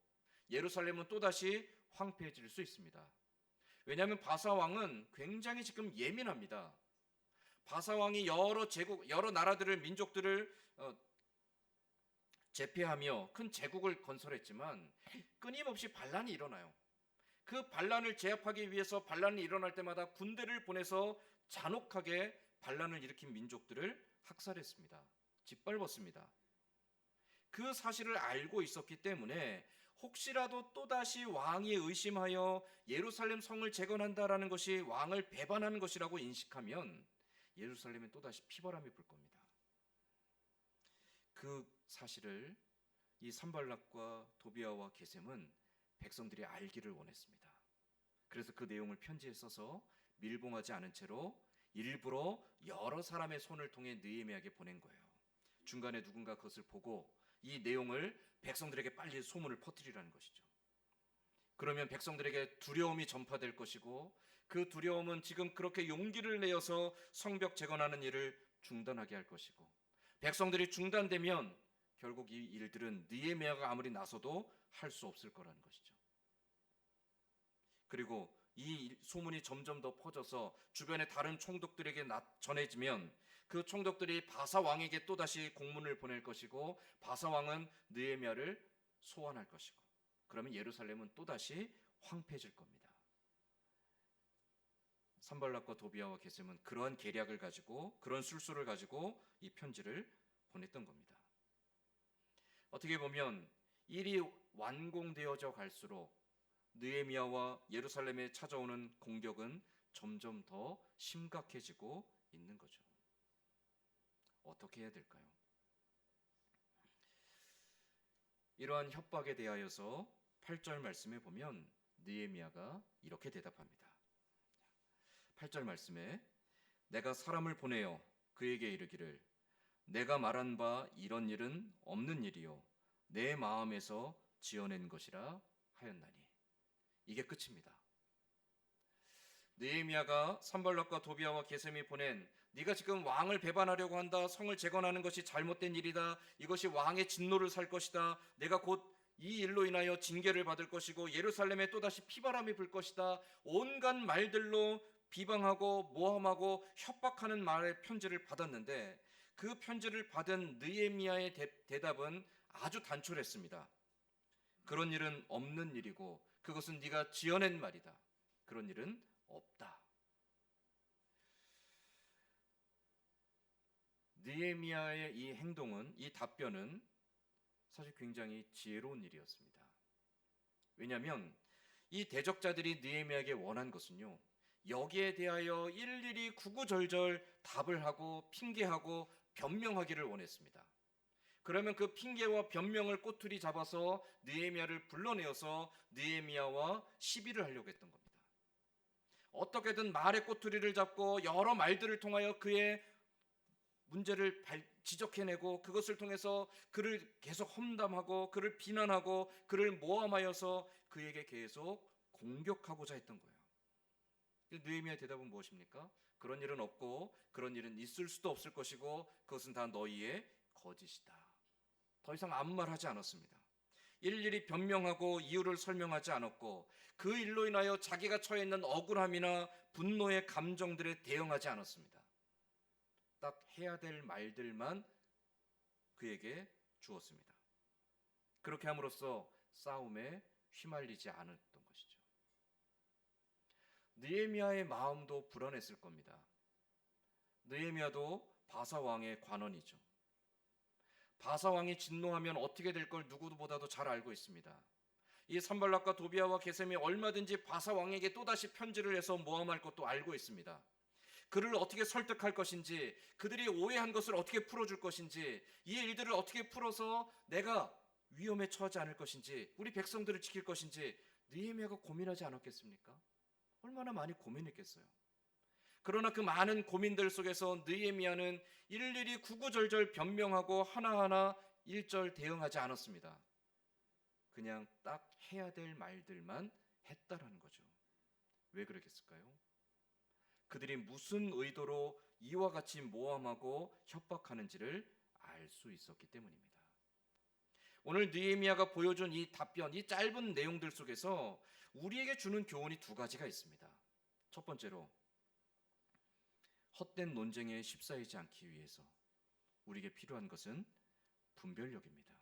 예루살렘은 또다시 황폐해질 수 있습니다. 왜냐하면 바사 왕은 굉장히 지금 예민합니다. 바사 왕이 여러 나라들을 민족들을 제패하며 큰 제국을 건설했지만 끊임없이 반란이 일어나요. 그 반란을 제압하기 위해서 반란이 일어날 때마다 군대를 보내서 잔혹하게 반란을 일으킨 민족들을 학살했습니다. 짓밟았습니다. 그 사실을 알고 있었기 때문에 혹시라도 또다시 왕이 의심하여 예루살렘 성을 재건한다라는 것이 왕을 배반하는 것이라고 인식하면 예루살렘에 또다시 피바람이 불 겁니다. 그 사실을 이 산발락과 도비아와 게셈은 백성들이 알기를 원했습니다. 그래서 그 내용을 편지에 써서 밀봉하지 않은 채로 일부러 여러 사람의 손을 통해 느헤미야에게 보낸 거예요. 중간에 누군가 그것을 보고 이 내용을 백성들에게 빨리 소문을 퍼뜨리라는 것이죠. 그러면 백성들에게 두려움이 전파될 것이고 그 두려움은 지금 그렇게 용기를 내어서 성벽 재건하는 일을 중단하게 할 것이고 백성들이 중단되면 결국 이 일들은 느헤미야가 아무리 나서도 할 수 없을 거라는 것이죠. 그리고 이 소문이 점점 더 퍼져서 주변의 다른 총독들에게 전해지면 그 총독들이 바사 왕에게 또다시 공문을 보낼 것이고 바사 왕은 느헤미야를 소환할 것이고 그러면 예루살렘은 또다시 황폐해질 겁니다. 산발락과 도비아와 게셈은 그러한 계략을 가지고 그런 술수를 가지고 이 편지를 보냈던 겁니다. 어떻게 보면 일이 완공되어져 갈수록 느헤미야와 예루살렘에 찾아오는 공격은 점점 더 심각해지고 있는 거죠. 어떻게 해야 될까요? 이러한 협박에 대하여서 8절 말씀에 보면 느헤미야가 이렇게 대답합니다. 8절 말씀에 내가 사람을 보내어 그에게 이르기를 내가 말한 바 이런 일은 없는 일이요 내 마음에서 지어낸 것이라 하였나니. 이게 끝입니다. 느헤미야가 산발락과 도비아와 게셈이 보낸 네가 지금 왕을 배반하려고 한다. 성을 재건하는 것이 잘못된 일이다. 이것이 왕의 진노를 살 것이다. 내가 곧 이 일로 인하여 징계를 받을 것이고 예루살렘에 또다시 피바람이 불 것이다. 온갖 말들로 비방하고 모함하고 협박하는 말의 편지를 받았는데 그 편지를 받은 느헤미야의 대답은 아주 단촐했습니다. 그런 일은 없는 일이고 그것은 네가 지어낸 말이다. 그런 일은 없다. 느헤미야의 이 행동은, 이 답변은 사실 굉장히 지혜로운 일이었습니다. 왜냐하면 이 대적자들이 느헤미야에게 원한 것은요, 여기에 대하여 일일이 구구절절 답을 하고 핑계하고 변명하기를 원했습니다. 그러면 그 핑계와 변명을 꼬투리 잡아서 느헤미야를 불러내어서 느헤미야와 시비를 하려고 했던 겁니다. 어떻게든 말의 꼬투리를 잡고 여러 말들을 통하여 그의 문제를 지적해내고 그것을 통해서 그를 계속 험담하고 그를 비난하고 그를 모함하여서 그에게 계속 공격하고자 했던 거예요. 느헤미야의 대답은 무엇입니까? 그런 일은 없고 그런 일은 있을 수도 없을 것이고 그것은 다 너희의 거짓이다. 더 이상 아무 말 하지 않았습니다. 일일이 변명하고 이유를 설명하지 않았고 그 일로 인하여 자기가 처해 있는 억울함이나 분노의 감정들에 대응하지 않았습니다. 딱 해야 될 말들만 그에게 주었습니다. 그렇게 함으로써 싸움에 휘말리지 않았던 것이죠. 느헤미야의 마음도 불안했을 겁니다. 느헤미야도 바사 왕의 관원이죠. 바사 왕이 진노하면 어떻게 될 걸 누구보다도 잘 알고 있습니다. 이 산발락과 도비아와 게셈이 얼마든지 바사 왕에게 또다시 편지를 해서 모함할 것도 알고 있습니다. 그를 어떻게 설득할 것인지, 그들이 오해한 것을 어떻게 풀어줄 것인지, 이 일들을 어떻게 풀어서 내가 위험에 처하지 않을 것인지, 우리 백성들을 지킬 것인지 느헤미야가 고민하지 않았겠습니까? 얼마나 많이 고민했겠어요. 그러나 그 많은 고민들 속에서 느헤미야는 일일이 구구절절 변명하고 하나하나 일절 대응하지 않았습니다. 그냥 딱 해야 될 말들만 했다라는 거죠. 왜 그러겠을까요? 그들이 무슨 의도로 이와 같이 모함하고 협박하는지를 알 수 있었기 때문입니다. 오늘 느헤미야가 보여준 이 답변, 이 짧은 내용들 속에서 우리에게 주는 교훈이 두 가지가 있습니다. 첫 번째로 헛된 논쟁에 휩싸이지 않기 위해서 우리에게 필요한 것은 분별력입니다.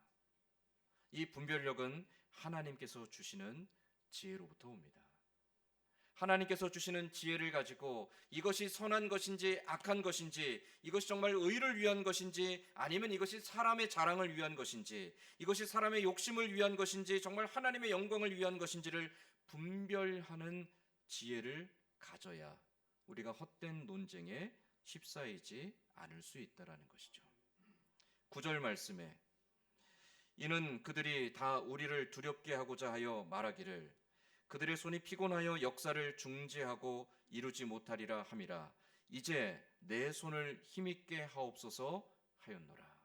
이 분별력은 하나님께서 주시는 지혜로부터 옵니다. 하나님께서 주시는 지혜를 가지고 이것이 선한 것인지 악한 것인지, 이것이 정말 의를 위한 것인지 아니면 이것이 사람의 자랑을 위한 것인지, 이것이 사람의 욕심을 위한 것인지 정말 하나님의 영광을 위한 것인지를 분별하는 지혜를 가져야 우리가 헛된 논쟁에 휩싸이지 않을 수 있다라는 것이죠. 9절 말씀에 이는 그들이 다 우리를 두렵게 하고자 하여 말하기를 그들의 손이 피곤하여 역사를 중지하고 이루지 못하리라 함이라. 이제 내 손을 힘있게 하옵소서 하였노라.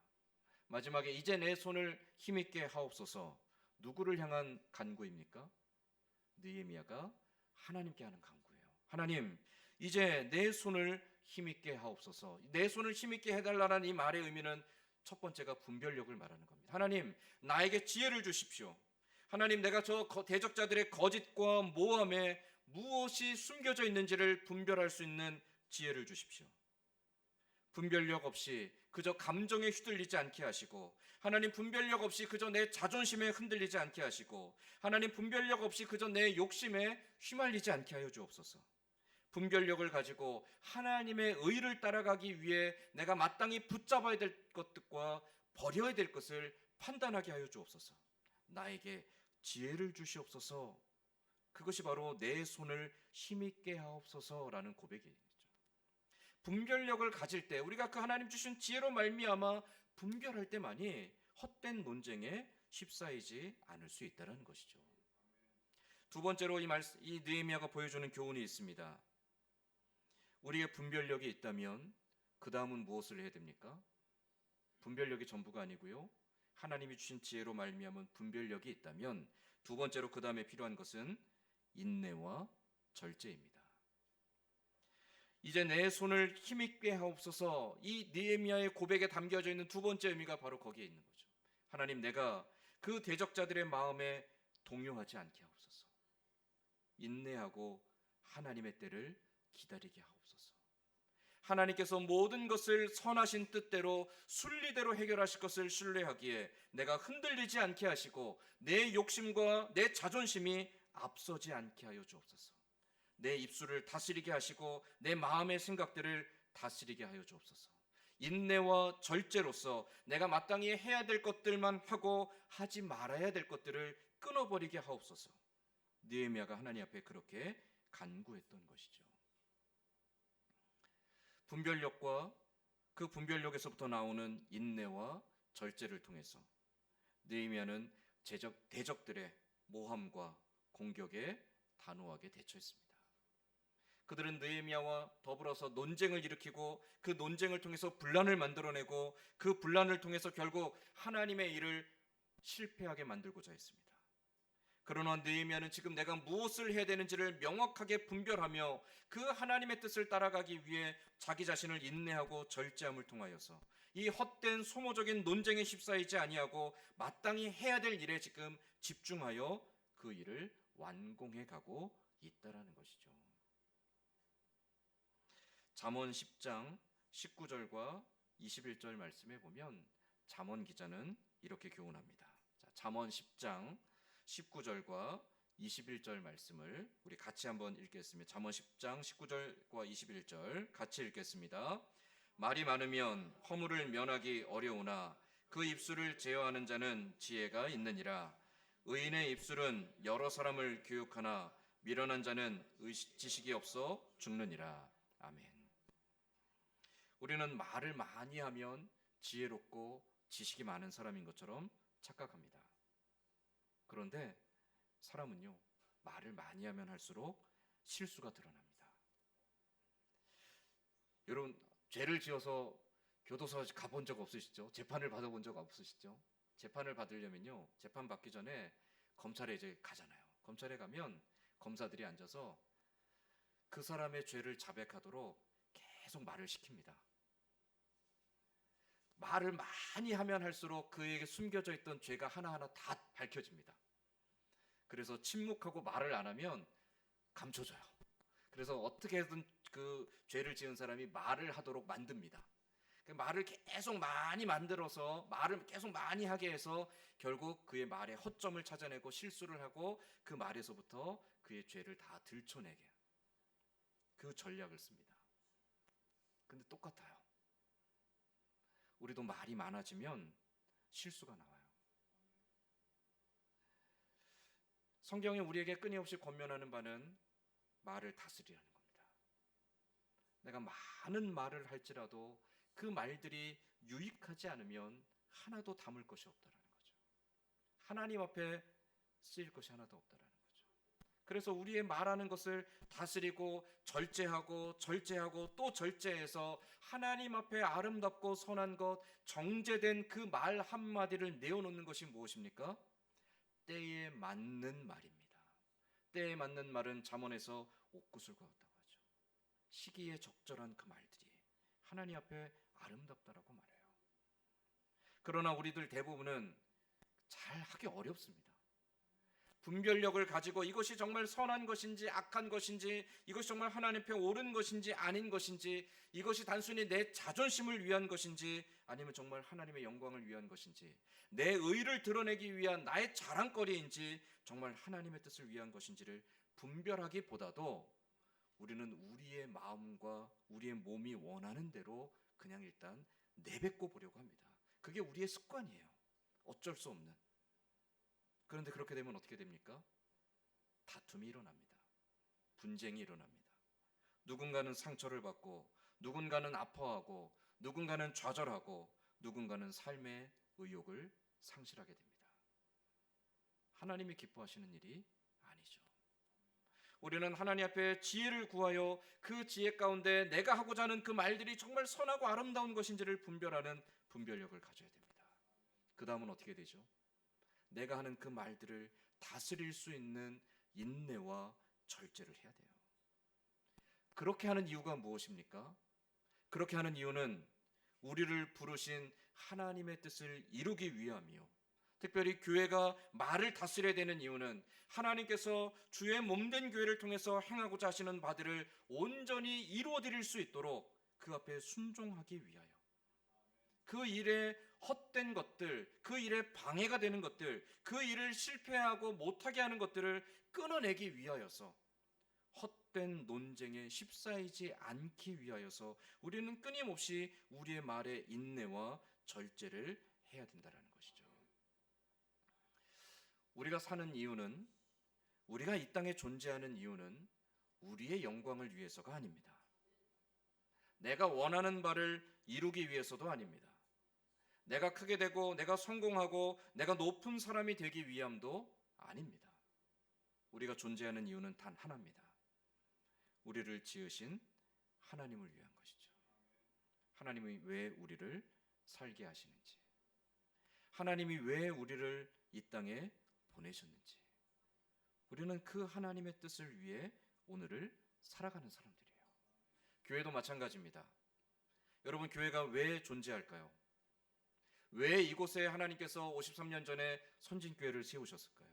마지막에 이제 내 손을 힘있게 하옵소서. 누구를 향한 간구입니까? 느헤미야가 하나님께 하는 간구예요. 하나님, 이제 내 손을 힘있게 하옵소서. 내 손을 힘있게 해달라는 이 말의 의미는 첫 번째가 분별력을 말하는 겁니다. 하나님, 나에게 지혜를 주십시오. 하나님, 내가 저 대적자들의 거짓과 모함에 무엇이 숨겨져 있는지를 분별할 수 있는 지혜를 주십시오. 분별력 없이 그저 감정에 휘둘리지 않게 하시고, 하나님 분별력 없이 그저 내 자존심에 흔들리지 않게 하시고, 하나님 분별력 없이 그저 내 욕심에 휘말리지 않게 하여 주옵소서. 분별력을 가지고 하나님의 의를 따라가기 위해 내가 마땅히 붙잡아야 될 것들과 버려야 될 것을 판단하게 하여 주옵소서. 나에게 지혜를 주시옵소서. 그것이 바로 내 손을 힘있게 하옵소서라는 고백이죠. 분별력을 가질 때, 우리가 그 하나님 주신 지혜로 말미암아 분별할 때만이 헛된 논쟁에 휩싸이지 않을 수 있다는 것이죠. 두 번째로 이 느헤미야가 보여주는 교훈이 있습니다. 우리의 분별력이 있다면 그 다음은 무엇을 해야 됩니까? 분별력이 전부가 아니고요, 하나님이 주신 지혜로 말미암은 분별력이 있다면 두 번째로 그 다음에 필요한 것은 인내와 절제입니다. 이제 내 손을 힘있게 하옵소서. 이 느헤미야의 고백에 담겨져 있는 두 번째 의미가 바로 거기에 있는 거죠. 하나님, 내가 그 대적자들의 마음에 동요하지 않게 하옵소서. 인내하고 하나님의 때를 기다리게 하옵소서. 하나님께서 모든 것을 선하신 뜻대로 순리대로 해결하실 것을 신뢰하기에 내가 흔들리지 않게 하시고 내 욕심과 내 자존심이 앞서지 않게 하여 주옵소서. 내 입술을 다스리게 하시고 내 마음의 생각들을 다스리게 하여 주옵소서. 인내와 절제로서 내가 마땅히 해야 될 것들만 하고 하지 말아야 될 것들을 끊어버리게 하옵소서. 느헤미야가 하나님 앞에 그렇게 간구했던 것이죠. 분별력과 그 분별력에서부터 나오는 인내와 절제를 통해서 느헤미야는 대적들의 모함과 공격에 단호하게 대처했습니다. 그들은 느헤미야와 더불어서 논쟁을 일으키고 그 논쟁을 통해서 분란을 만들어내고 그 분란을 통해서 결국 하나님의 일을 실패하게 만들고자 했습니다. 그러나 느헤미야는 지금 내가 무엇을 해야 되는지를 명확하게 분별하며 그 하나님의 뜻을 따라가기 위해 자기 자신을 인내하고 절제함을 통하여서 이 헛된 소모적인 논쟁에 휩싸이지 아니하고 마땅히 해야 될 일에 지금 집중하여 그 일을 완공해 가고 있다라는 것이죠. 잠언 10장 19절과 21절 말씀에 보면 잠언 기자는 이렇게 교훈합니다. 잠언 10장 19절과 21절 말씀을 우리 같이 한번 읽겠습니다. 잠언 10장 19절과 21절 같이 읽겠습니다. 말이 많으면 허물을 면하기 어려우나 그 입술을 제어하는 자는 지혜가 있느니라. 의인의 입술은 여러 사람을 교육하나 미련한 자는 지식이 없어 죽느니라. 아멘. 우리는 말을 많이 하면 지혜롭고 지식이 많은 사람인 것처럼 착각합니다. 그런데 사람은요, 말을 많이 하면 할수록 실수가 드러납니다. 여러분, 죄를 지어서 교도소 가본 적 없으시죠? 재판을 받아본 적 없으시죠? 재판을 받으려면요, 재판 받기 전에 검찰에 이제 가잖아요. 검찰에 가면 검사들이 앉아서 그 사람의 죄를 자백하도록 계속 말을 시킵니다. 말을 많이 하면 할수록 그에게 숨겨져 있던 죄가 하나하나 다 밝혀집니다. 그래서 침묵하고 말을 안 하면 감춰져요. 그래서 어떻게든 그 죄를 지은 사람이 말을 하도록 만듭니다. 말을 계속 많이 만들어서 말을 계속 많이 하게 해서 결국 그의 말에 허점을 찾아내고 실수를 하고 그 말에서부터 그의 죄를 다 들춰내게 그 전략을 씁니다. 근데 똑같아요. 우리도 말이 많아지면 실수가 나와요. 성경이 우리에게 끊임없이 권면하는 바는 말을 다스리라는 겁니다. 내가 많은 말을 할지라도 그 말들이 유익하지 않으면 하나도 담을 것이 없다라는 거죠. 하나님 앞에 쓰일 것이 하나도 없다라는 거죠. 그래서 우리의 말하는 것을 다스리고 절제하고 또 절제해서 하나님 앞에 아름답고 선한 것, 정제된 그 말 한마디를 내어놓는 것이 무엇입니까? 때에 맞는 말입니다. 때에 맞는 말은 잠언에서 옥구슬과 같다고 하죠. 시기에 적절한 그 말들이 하나님 앞에 아름답다라고 말해요. 그러나 우리들 대부분은 잘 하기 어렵습니다. 분별력을 가지고 이것이 정말 선한 것인지 악한 것인지, 이것이 정말 하나님 앞에 옳은 것인지 아닌 것인지, 이것이 단순히 내 자존심을 위한 것인지 아니면 정말 하나님의 영광을 위한 것인지, 내 의를 드러내기 위한 나의 자랑거리인지 정말 하나님의 뜻을 위한 것인지를 분별하기보다도 우리는 우리의 마음과 우리의 몸이 원하는 대로 그냥 일단 내뱉고 보려고 합니다. 그게 우리의 습관이에요. 어쩔 수 없는. 그런데 그렇게 되면 어떻게 됩니까? 다툼이 일어납니다. 분쟁이 일어납니다. 누군가는 상처를 받고, 누군가는 아파하고, 누군가는 좌절하고, 누군가는 삶의 의욕을 상실하게 됩니다. 하나님이 기뻐하시는 일이 아니죠. 우리는 하나님 앞에 지혜를 구하여 그 지혜 가운데 내가 하고자 하는 그 말들이 정말 선하고 아름다운 것인지를 분별하는 분별력을 가져야 됩니다. 그 다음은 어떻게 되죠? 내가 하는 그 말들을 다스릴 수 있는 인내와 절제를 해야 돼요. 그렇게 하는 이유가 무엇입니까? 그렇게 하는 이유는 우리를 부르신 하나님의 뜻을 이루기 위함이요, 특별히 교회가 말을 다스려야 되는 이유는 하나님께서 주의 몸된 교회를 통해서 행하고자 하시는 바들을 온전히 이루어 드릴 수 있도록 그 앞에 순종하기 위하여, 그 일에 헛된 것들, 그 일에 방해가 되는 것들, 그 일을 실패하고 못하게 하는 것들을 끊어내기 위하여서, 헛된 논쟁에 휩싸이지 않기 위하여서 우리는 끊임없이 우리의 말에 인내와 절제를 해야 된다는 것이죠. 우리가 사는 이유는, 우리가 이 땅에 존재하는 이유는 우리의 영광을 위해서가 아닙니다. 내가 원하는 바를 이루기 위해서도 아닙니다. 내가 크게 되고 내가 성공하고 내가 높은 사람이 되기 위함도 아닙니다. 우리가 존재하는 이유는 단 하나입니다. 우리를 지으신 하나님을 위한 것이죠. 하나님이 왜 우리를 살게 하시는지, 하나님이 왜 우리를 이 땅에 보내셨는지, 우리는 그 하나님의 뜻을 위해 오늘을 살아가는 사람들이에요. 교회도 마찬가지입니다. 여러분, 교회가 왜 존재할까요? 왜 이곳에 하나님께서 53년 전에 선진교회를 세우셨을까요?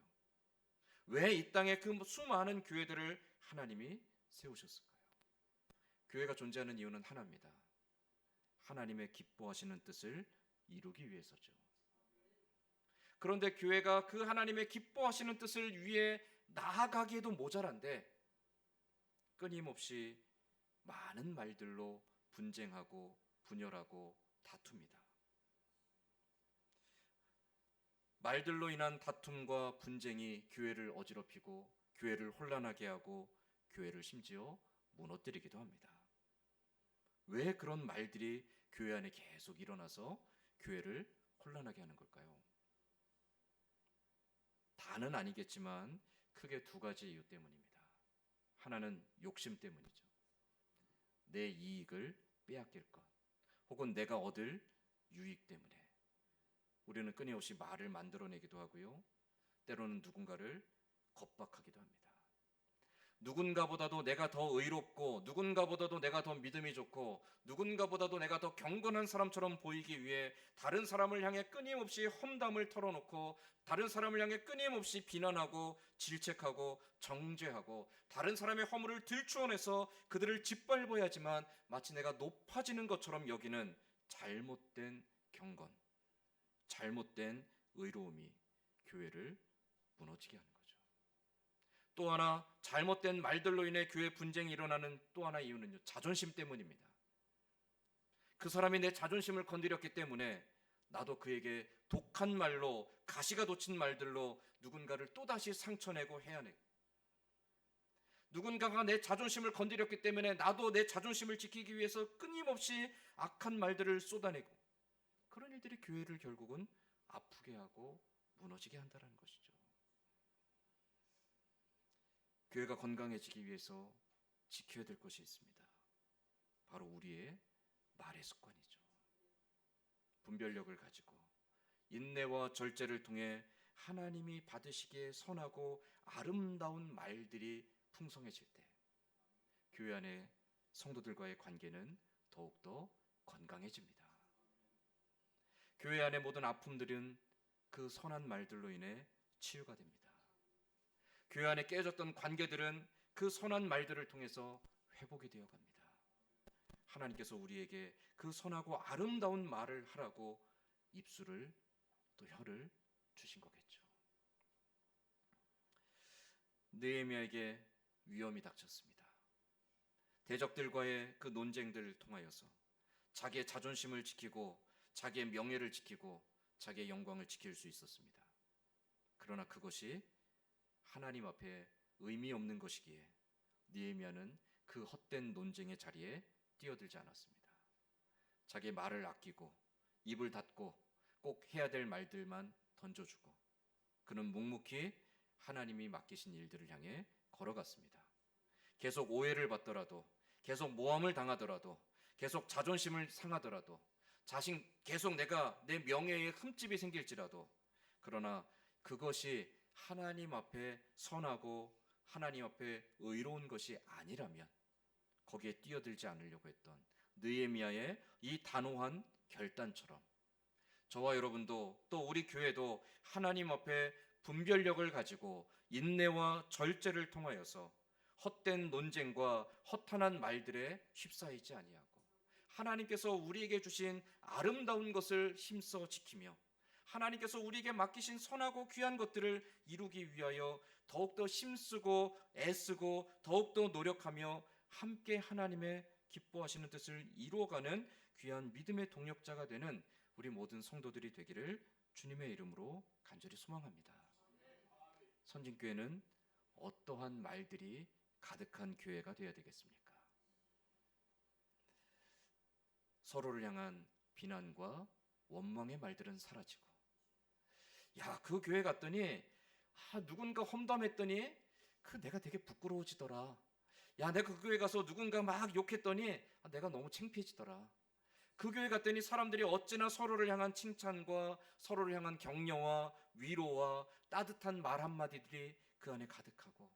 왜 이 땅에 그 수많은 교회들을 하나님이 세우셨을까요? 교회가 존재하는 이유는 하나입니다. 하나님의 기뻐하시는 뜻을 이루기 위해서죠. 그런데 교회가 그 하나님의 기뻐하시는 뜻을 위해 나아가기에도 모자란데 끊임없이 많은 말들로 분쟁하고 분열하고 다툽니다. 말들로 인한 다툼과 분쟁이 교회를 어지럽히고 교회를 혼란하게 하고 교회를 심지어 무너뜨리기도 합니다. 왜 그런 말들이 교회 안에 계속 일어나서 교회를 혼란하게 하는 걸까요? 다는 아니겠지만 크게 두 가지 이유 때문입니다. 하나는 욕심 때문이죠. 내 이익을 빼앗길 것, 혹은 내가 얻을 유익 때문에 우리는 끊임없이 말을 만들어내기도 하고요, 때로는 누군가를 겁박하기도 합니다. 누군가보다도 내가 더 의롭고, 누군가보다도 내가 더 믿음이 좋고, 누군가보다도 내가 더 경건한 사람처럼 보이기 위해 다른 사람을 향해 끊임없이 험담을 털어놓고, 다른 사람을 향해 끊임없이 비난하고 질책하고 정죄하고, 다른 사람의 허물을 들추어내서 그들을 짓밟아야지만 마치 내가 높아지는 것처럼 여기는 잘못된 경건, 잘못된 의로움이 교회를 무너지게 하는 거죠. 또 하나 잘못된 말들로 인해 교회 분쟁이 일어나는 또 하나 이유는요, 자존심 때문입니다. 그 사람이 내 자존심을 건드렸기 때문에 나도 그에게 독한 말로, 가시가 돋친 말들로 누군가를 또다시 상처내고 해야내고, 누군가가 내 자존심을 건드렸기 때문에 나도 내 자존심을 지키기 위해서 끊임없이 악한 말들을 쏟아내고, 그런 일들이 교회를 결국은 아프게 하고 무너지게 한다는 것이죠. 교회가 건강해지기 위해서 지켜야 될 것이 있습니다. 바로 우리의 말의 습관이죠. 분별력을 가지고 인내와 절제를 통해 하나님이 받으시기에 선하고 아름다운 말들이 풍성해질 때 교회 안에 성도들과의 관계는 더욱더 건강해집니다. 교회 안의 모든 아픔들은 그 선한 말들로 인해 치유가 됩니다. 교회 안에 깨졌던 관계들은 그 선한 말들을 통해서 회복이 되어 갑니다. 하나님께서 우리에게 그 선하고 아름다운 말을 하라고 입술을 또 혀를 주신 거겠죠. 느헤미야에게 위험이 닥쳤습니다. 대적들과의 그 논쟁들을 통하여서 자기의 자존심을 지키고 자기의 명예를 지키고 자기의 영광을 지킬 수 있었습니다. 그러나 그것이 하나님 앞에 의미 없는 것이기에 느헤미야는 그 헛된 논쟁의 자리에 뛰어들지 않았습니다. 자기의 말을 아끼고 입을 닫고 꼭 해야 될 말들만 던져주고 그는 묵묵히 하나님이 맡기신 일들을 향해 걸어갔습니다. 계속 오해를 받더라도, 계속 모함을 당하더라도, 계속 자존심을 상하더라도, 계속 내가 내 명예에 흠집이 생길지라도, 그러나 그것이 하나님 앞에 선하고 하나님 앞에 의로운 것이 아니라면 거기에 뛰어들지 않으려고 했던 느헤미야의 이 단호한 결단처럼 저와 여러분도 또 우리 교회도 하나님 앞에 분별력을 가지고 인내와 절제를 통하여서 헛된 논쟁과 허탄한 말들에 휩싸이지 아니하고 하나님께서 우리에게 주신 아름다운 것을 힘써 지키며 하나님께서 우리에게 맡기신 선하고 귀한 것들을 이루기 위하여 더욱더 힘쓰고 애쓰고 더욱더 노력하며 함께 하나님의 기뻐하시는 뜻을 이루어가는 귀한 믿음의 동력자가 되는 우리 모든 성도들이 되기를 주님의 이름으로 간절히 소망합니다. 선진교회는 어떠한 말들이 가득한 교회가 되어야 되겠습니까? 서로를 향한 비난과 원망의 말들은 사라지고, 야, 그 교회 갔더니 누군가 험담했더니 내가 되게 부끄러워지더라. 야, 내가 그 교회 가서 누군가 막 욕했더니 내가 너무 창피해지더라. 그 교회 갔더니 사람들이 어찌나 서로를 향한 칭찬과 서로를 향한 격려와 위로와 따뜻한 말 한마디들이 그 안에 가득하고,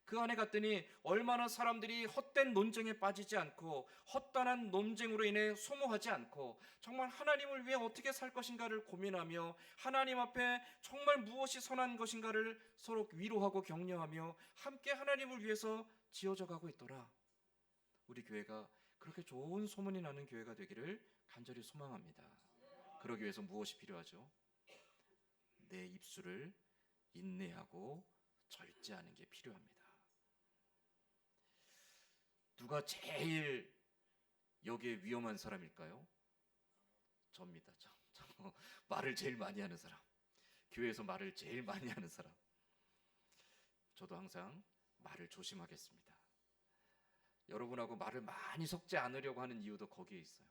그 안에 갔더니 얼마나 사람들이 헛된 논쟁에 빠지지 않고 헛단한 논쟁으로 인해 소모하지 않고 정말 하나님을 위해 어떻게 살 것인가를 고민하며 하나님 앞에 정말 무엇이 선한 것인가를 서로 위로하고 격려하며 함께 하나님을 위해서 지어져 가고 있더라. 우리 교회가 그렇게 좋은 소문이 나는 교회가 되기를 간절히 소망합니다. 그러기 위해서 무엇이 필요하죠? 내 입술을 인내하고 절제하는 게 필요합니다. 누가 제일 여기에 위험한 사람일까요? 저입니다. 저. 말을 제일 많이 하는 사람, 교회에서 말을 제일 많이 하는 사람. 저도 항상 말을 조심하겠습니다. 여러분하고 말을 많이 섞지 않으려고 하는 이유도 거기에 있어요.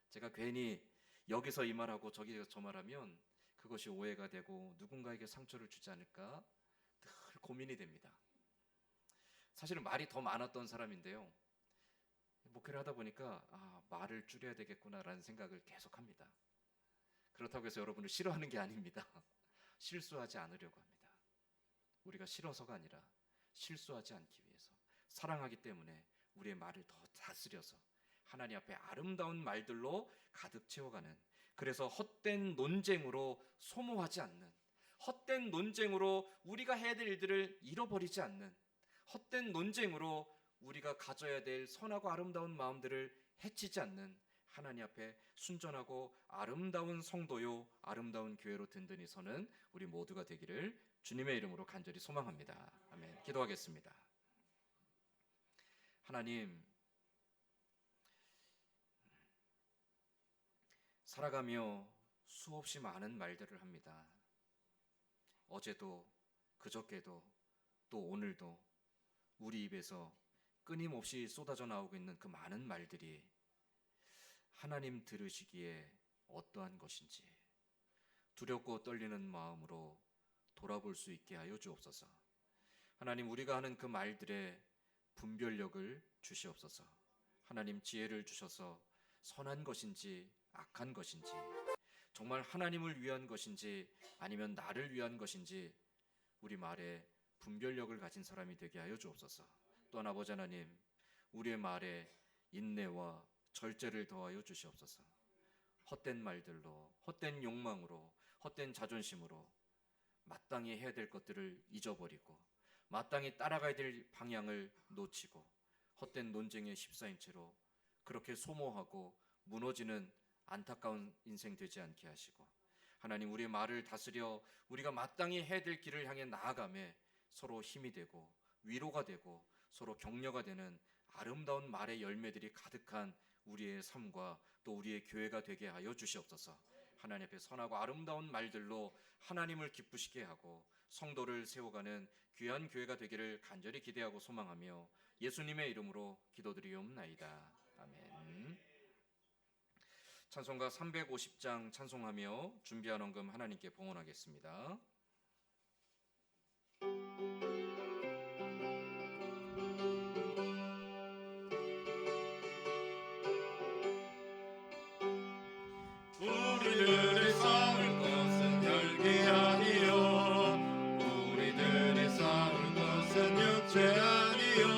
제가 괜히 여기서 이 말하고 저기서 저 말하면 그것이 오해가 되고 누군가에게 상처를 주지 않을까 늘 고민이 됩니다. 사실은 말이 더 많았던 사람인데요, 목회를 하다 보니까 말을 줄여야 되겠구나라는 생각을 계속합니다. 그렇다고 해서 여러분을 싫어하는 게 아닙니다. 실수하지 않으려고 합니다. 우리가 싫어서가 아니라 실수하지 않기 위해서, 사랑하기 때문에 우리의 말을 더 다스려서 하나님 앞에 아름다운 말들로 가득 채워가는, 그래서 헛된 논쟁으로 소모하지 않는, 헛된 논쟁으로 우리가 해야 될 일들을 잃어버리지 않는, 헛된 논쟁으로 우리가 가져야 될 선하고 아름다운 마음들을 해치지 않는 하나님 앞에 순전하고 아름다운 성도요 아름다운 교회로 든든히 서는 우리 모두가 되기를 주님의 이름으로 간절히 소망합니다. 아멘. 기도하겠습니다. 하나님, 살아가며 수없이 많은 말들을 합니다. 어제도 그저께도 또 오늘도 우리 입에서 끊임없이 쏟아져 나오고 있는 그 많은 말들이 하나님 들으시기에 어떠한 것인지 두렵고 떨리는 마음으로 돌아볼 수 있게 하여 주옵소서. 하나님, 우리가 하는 그 말들에 분별력을 주시옵소서. 하나님, 지혜를 주셔서 선한 것인지 악한 것인지, 정말 하나님을 위한 것인지 아니면 나를 위한 것인지 우리 말에 분별력을 가진 사람이 되게 하여 주옵소서. 또한 아버지 하나님, 우리의 말에 인내와 절제를 더하여 주시옵소서. 헛된 말들로, 헛된 욕망으로, 헛된 자존심으로 마땅히 해야 될 것들을 잊어버리고 마땅히 따라가야 될 방향을 놓치고 헛된 논쟁에 휩싸인 채로 그렇게 소모하고 무너지는 안타까운 인생 되지 않게 하시고, 하나님, 우리의 말을 다스려 우리가 마땅히 해야 될 길을 향해 나아가며 서로 힘이 되고 위로가 되고 서로 격려가 되는 아름다운 말의 열매들이 가득한 우리의 삶과 또 우리의 교회가 되게 하여 주시옵소서. 하나님 앞에 선하고 아름다운 말들로 하나님을 기쁘시게 하고 성도를 세워가는 귀한 교회가 되기를 간절히 기대하고 소망하며 예수님의 이름으로 기도드리옵나이다. 아멘. 찬송가 350장 찬송하며 준비한 헌금 하나님께 봉헌하겠습니다. 우리들의 싸울 것은 혈기 아니요 우리들의 싸울 것은 육체 아니요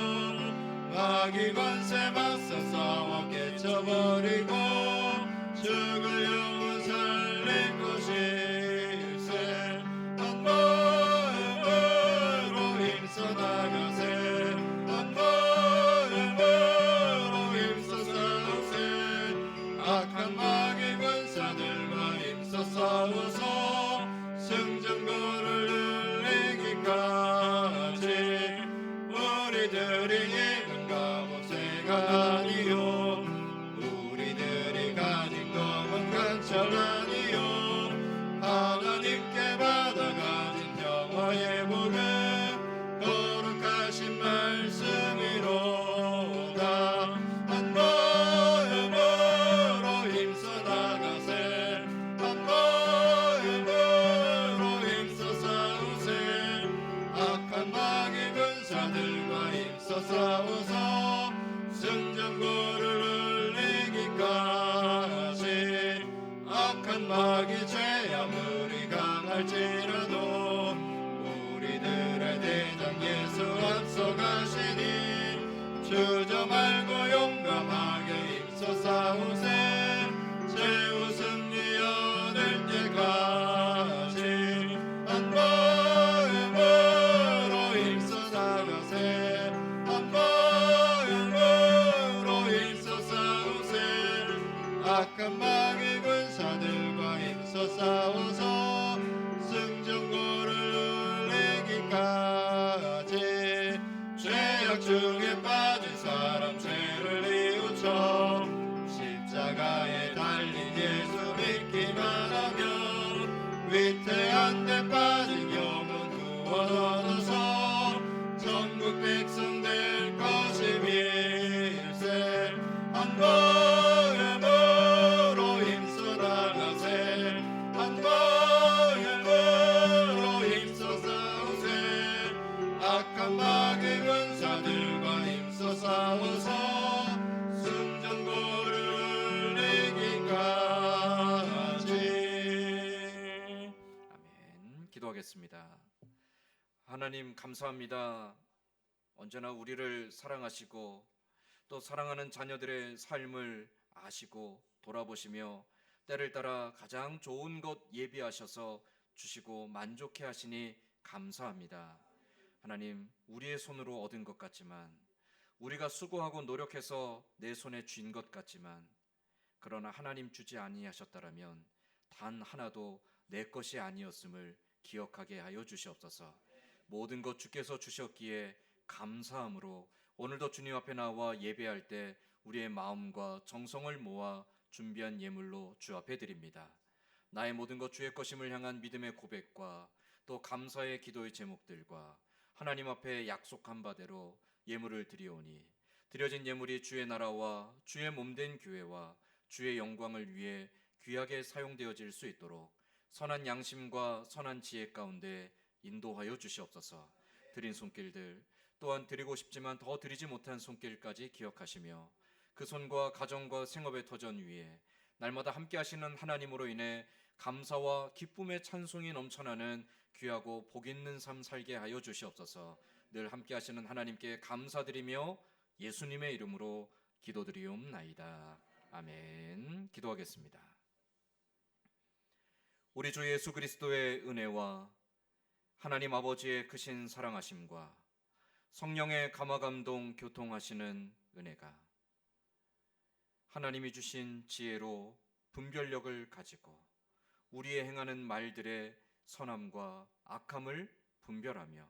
마귀 권세 맞서 싸워 깨쳐버리고 죽을 영혼 살릴 것일세 한 마음으로 힘써 나가세 한 마음으로 힘써 싸우세 악한 마귀 군사들과 힘써 싸워서 승전거를 이기기까지 우리들이 입은 갑옷새가 아니요 우리들이 가진 검은 관찰 아니요 하나님께 받아 가진 평화의 복음 거룩하신 말씀이로다 한 마음으로 힘써 나가세 한 마음으로 힘써 싸우세 악한 마귀 군사들과 힘써 싸워서 승전고를 이기기까지 악한 마귀 죄 아무리 강할지라도 우리들의 대장 예수 앞서 가시니 주저 말고 용감하게 힘써 싸우세 최후 승리 얻을 때까지 한 마음으로 힘써 나가세 한 마음으로 힘써 싸우세 악한 마귀 군사들과 힘써 싸워서 승전고를 이기기까지 죄악 중에 빠진 사람 죄를 뉘우쳐 십자가에 달린 예수 믿기만 하면 위태한 데 빠진 영혼 구원 얻어서 천국 백성 될 것임일세 한 마음으로 힘써 나가세 한 마음으로 힘써 싸우세 악한 마귀 군사들과 힘써 싸워서 승전고를 이기기까지. 아멘. 기도하겠습니다. 하나님, 감사합니다. 언제나 우리를 사랑하시고 또 사랑하는 자녀들의 삶을 아시고 돌아보시며 때를 따라 가장 좋은 것 예비하셔서 주시고 만족해 하시니 감사합니다. 하나님, 우리의 손으로 얻은 것 같지만, 우리가 수고하고 노력해서 내 손에 쥔 것 같지만 그러나 하나님 주지 아니하셨더라면 단 하나도 내 것이 아니었음을 기억하게 하여 주시옵소서. 모든 것 주께서 주셨기에 감사함으로 오늘도 주님 앞에 나와 예배할 때 우리의 마음과 정성을 모아 준비한 예물로 주 앞에 드립니다. 나의 모든 것 주의 것임을 향한 믿음의 고백과 또 감사의 기도의 제목들과 하나님 앞에 약속한 바대로 예물을 드리오니 드려진 예물이 주의 나라와 주의 몸된 교회와 주의 영광을 위해 귀하게 사용되어질 수 있도록 선한 양심과 선한 지혜 가운데 인도하여 주시옵소서. 드린 손길들 또한 드리고 싶지만 더 드리지 못한 손길까지 기억하시며 그 손과 가정과 생업의 터전 위에 날마다 함께 하시는 하나님으로 인해 감사와 기쁨의 찬송이 넘쳐나는 귀하고 복 있는 삶 살게 하여 주시옵소서. 늘 함께 하시는 하나님께 감사드리며 예수님의 이름으로 기도드리옵나이다. 아멘. 기도하겠습니다. 우리 주 예수 그리스도의 은혜와 하나님 아버지의 크신 사랑하심과 성령의 감화감동 교통하시는 은혜가 하나님이 주신 지혜로 분별력을 가지고 우리의 행하는 말들의 선함과 악함을 분별하며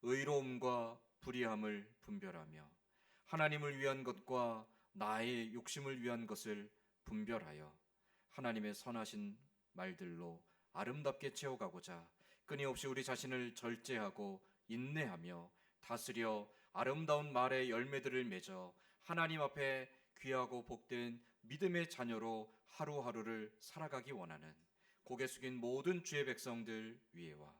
의로움과 불의함을 분별하며 하나님을 위한 것과 나의 욕심을 위한 것을 분별하여 하나님의 선하신 말들로 아름답게 채워가고자 끊임없이 우리 자신을 절제하고 인내하며 다스려 아름다운 말의 열매들을 맺어 하나님 앞에 귀하고 복된 믿음의 자녀로 하루하루를 살아가기 원하는 고개 숙인 모든 주의 백성들 위에와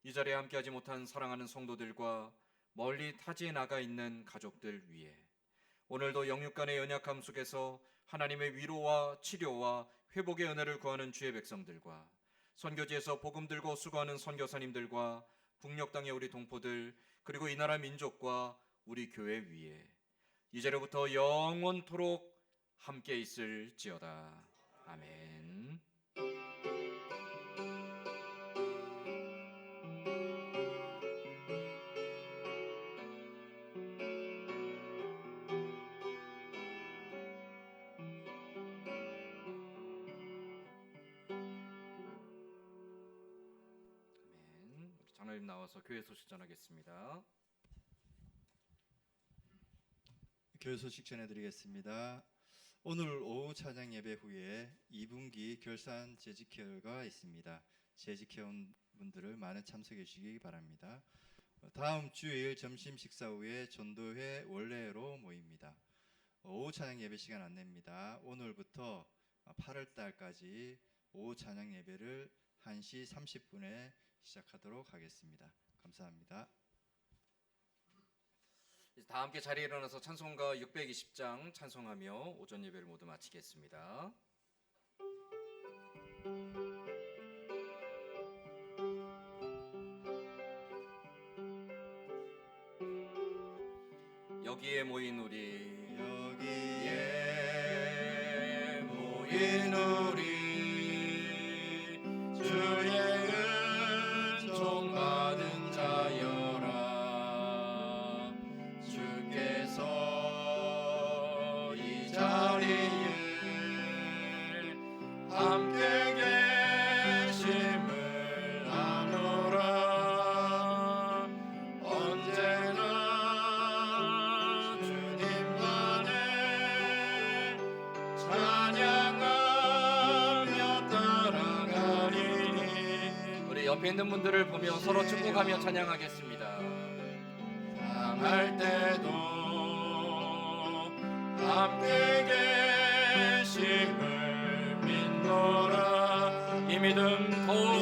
이 자리에 함께하지 못한 사랑하는 성도들과 멀리 타지에 나가 있는 가족들 위에 오늘도 영육간의 연약함 속에서 하나님의 위로와 치료와 회복의 은혜를 구하는 주의 백성들과 선교지에서 복음 들고 수고하는 선교사님들과 북녘 땅의 우리 동포들 그리고 이 나라 민족과 우리 교회 위에 이제로부터 영원토록 함께 있을지어다. 아멘. 장로님 나와서 교회 소식 전하겠습니다. 교회 소식 전해드리겠습니다. 오늘 오후 찬양 예배 후에 2분기 결산 재직회가 있습니다. 재직회원 분들을 많은 참석해 주시기 바랍니다. 다음 주일 점심 식사 후에 전도회 원래로 모입니다. 오후 찬양 예배 시간 안내입니다. 오늘부터 8월 달까지 오후 찬양 예배를 1시 30분에 시작하도록 하겠습니다. 감사합니다. 다 함께 자리에 일어나서 찬송가 620장 찬송하며 오전 예배를 모두 마치겠습니다. 여기에 모인 우리 여기에 모인 우리 주의 은총 받은 자여라. 주께서 이 자리에 함께 계심을 아노라. 언제나 주님만의 찬양하며 따라가리니. 우리 옆에 있는 분들을 보며 서로 축복하며 찬양하겠습니다. 당할 때도 함께 계심을 믿노라. 이 믿음 더욱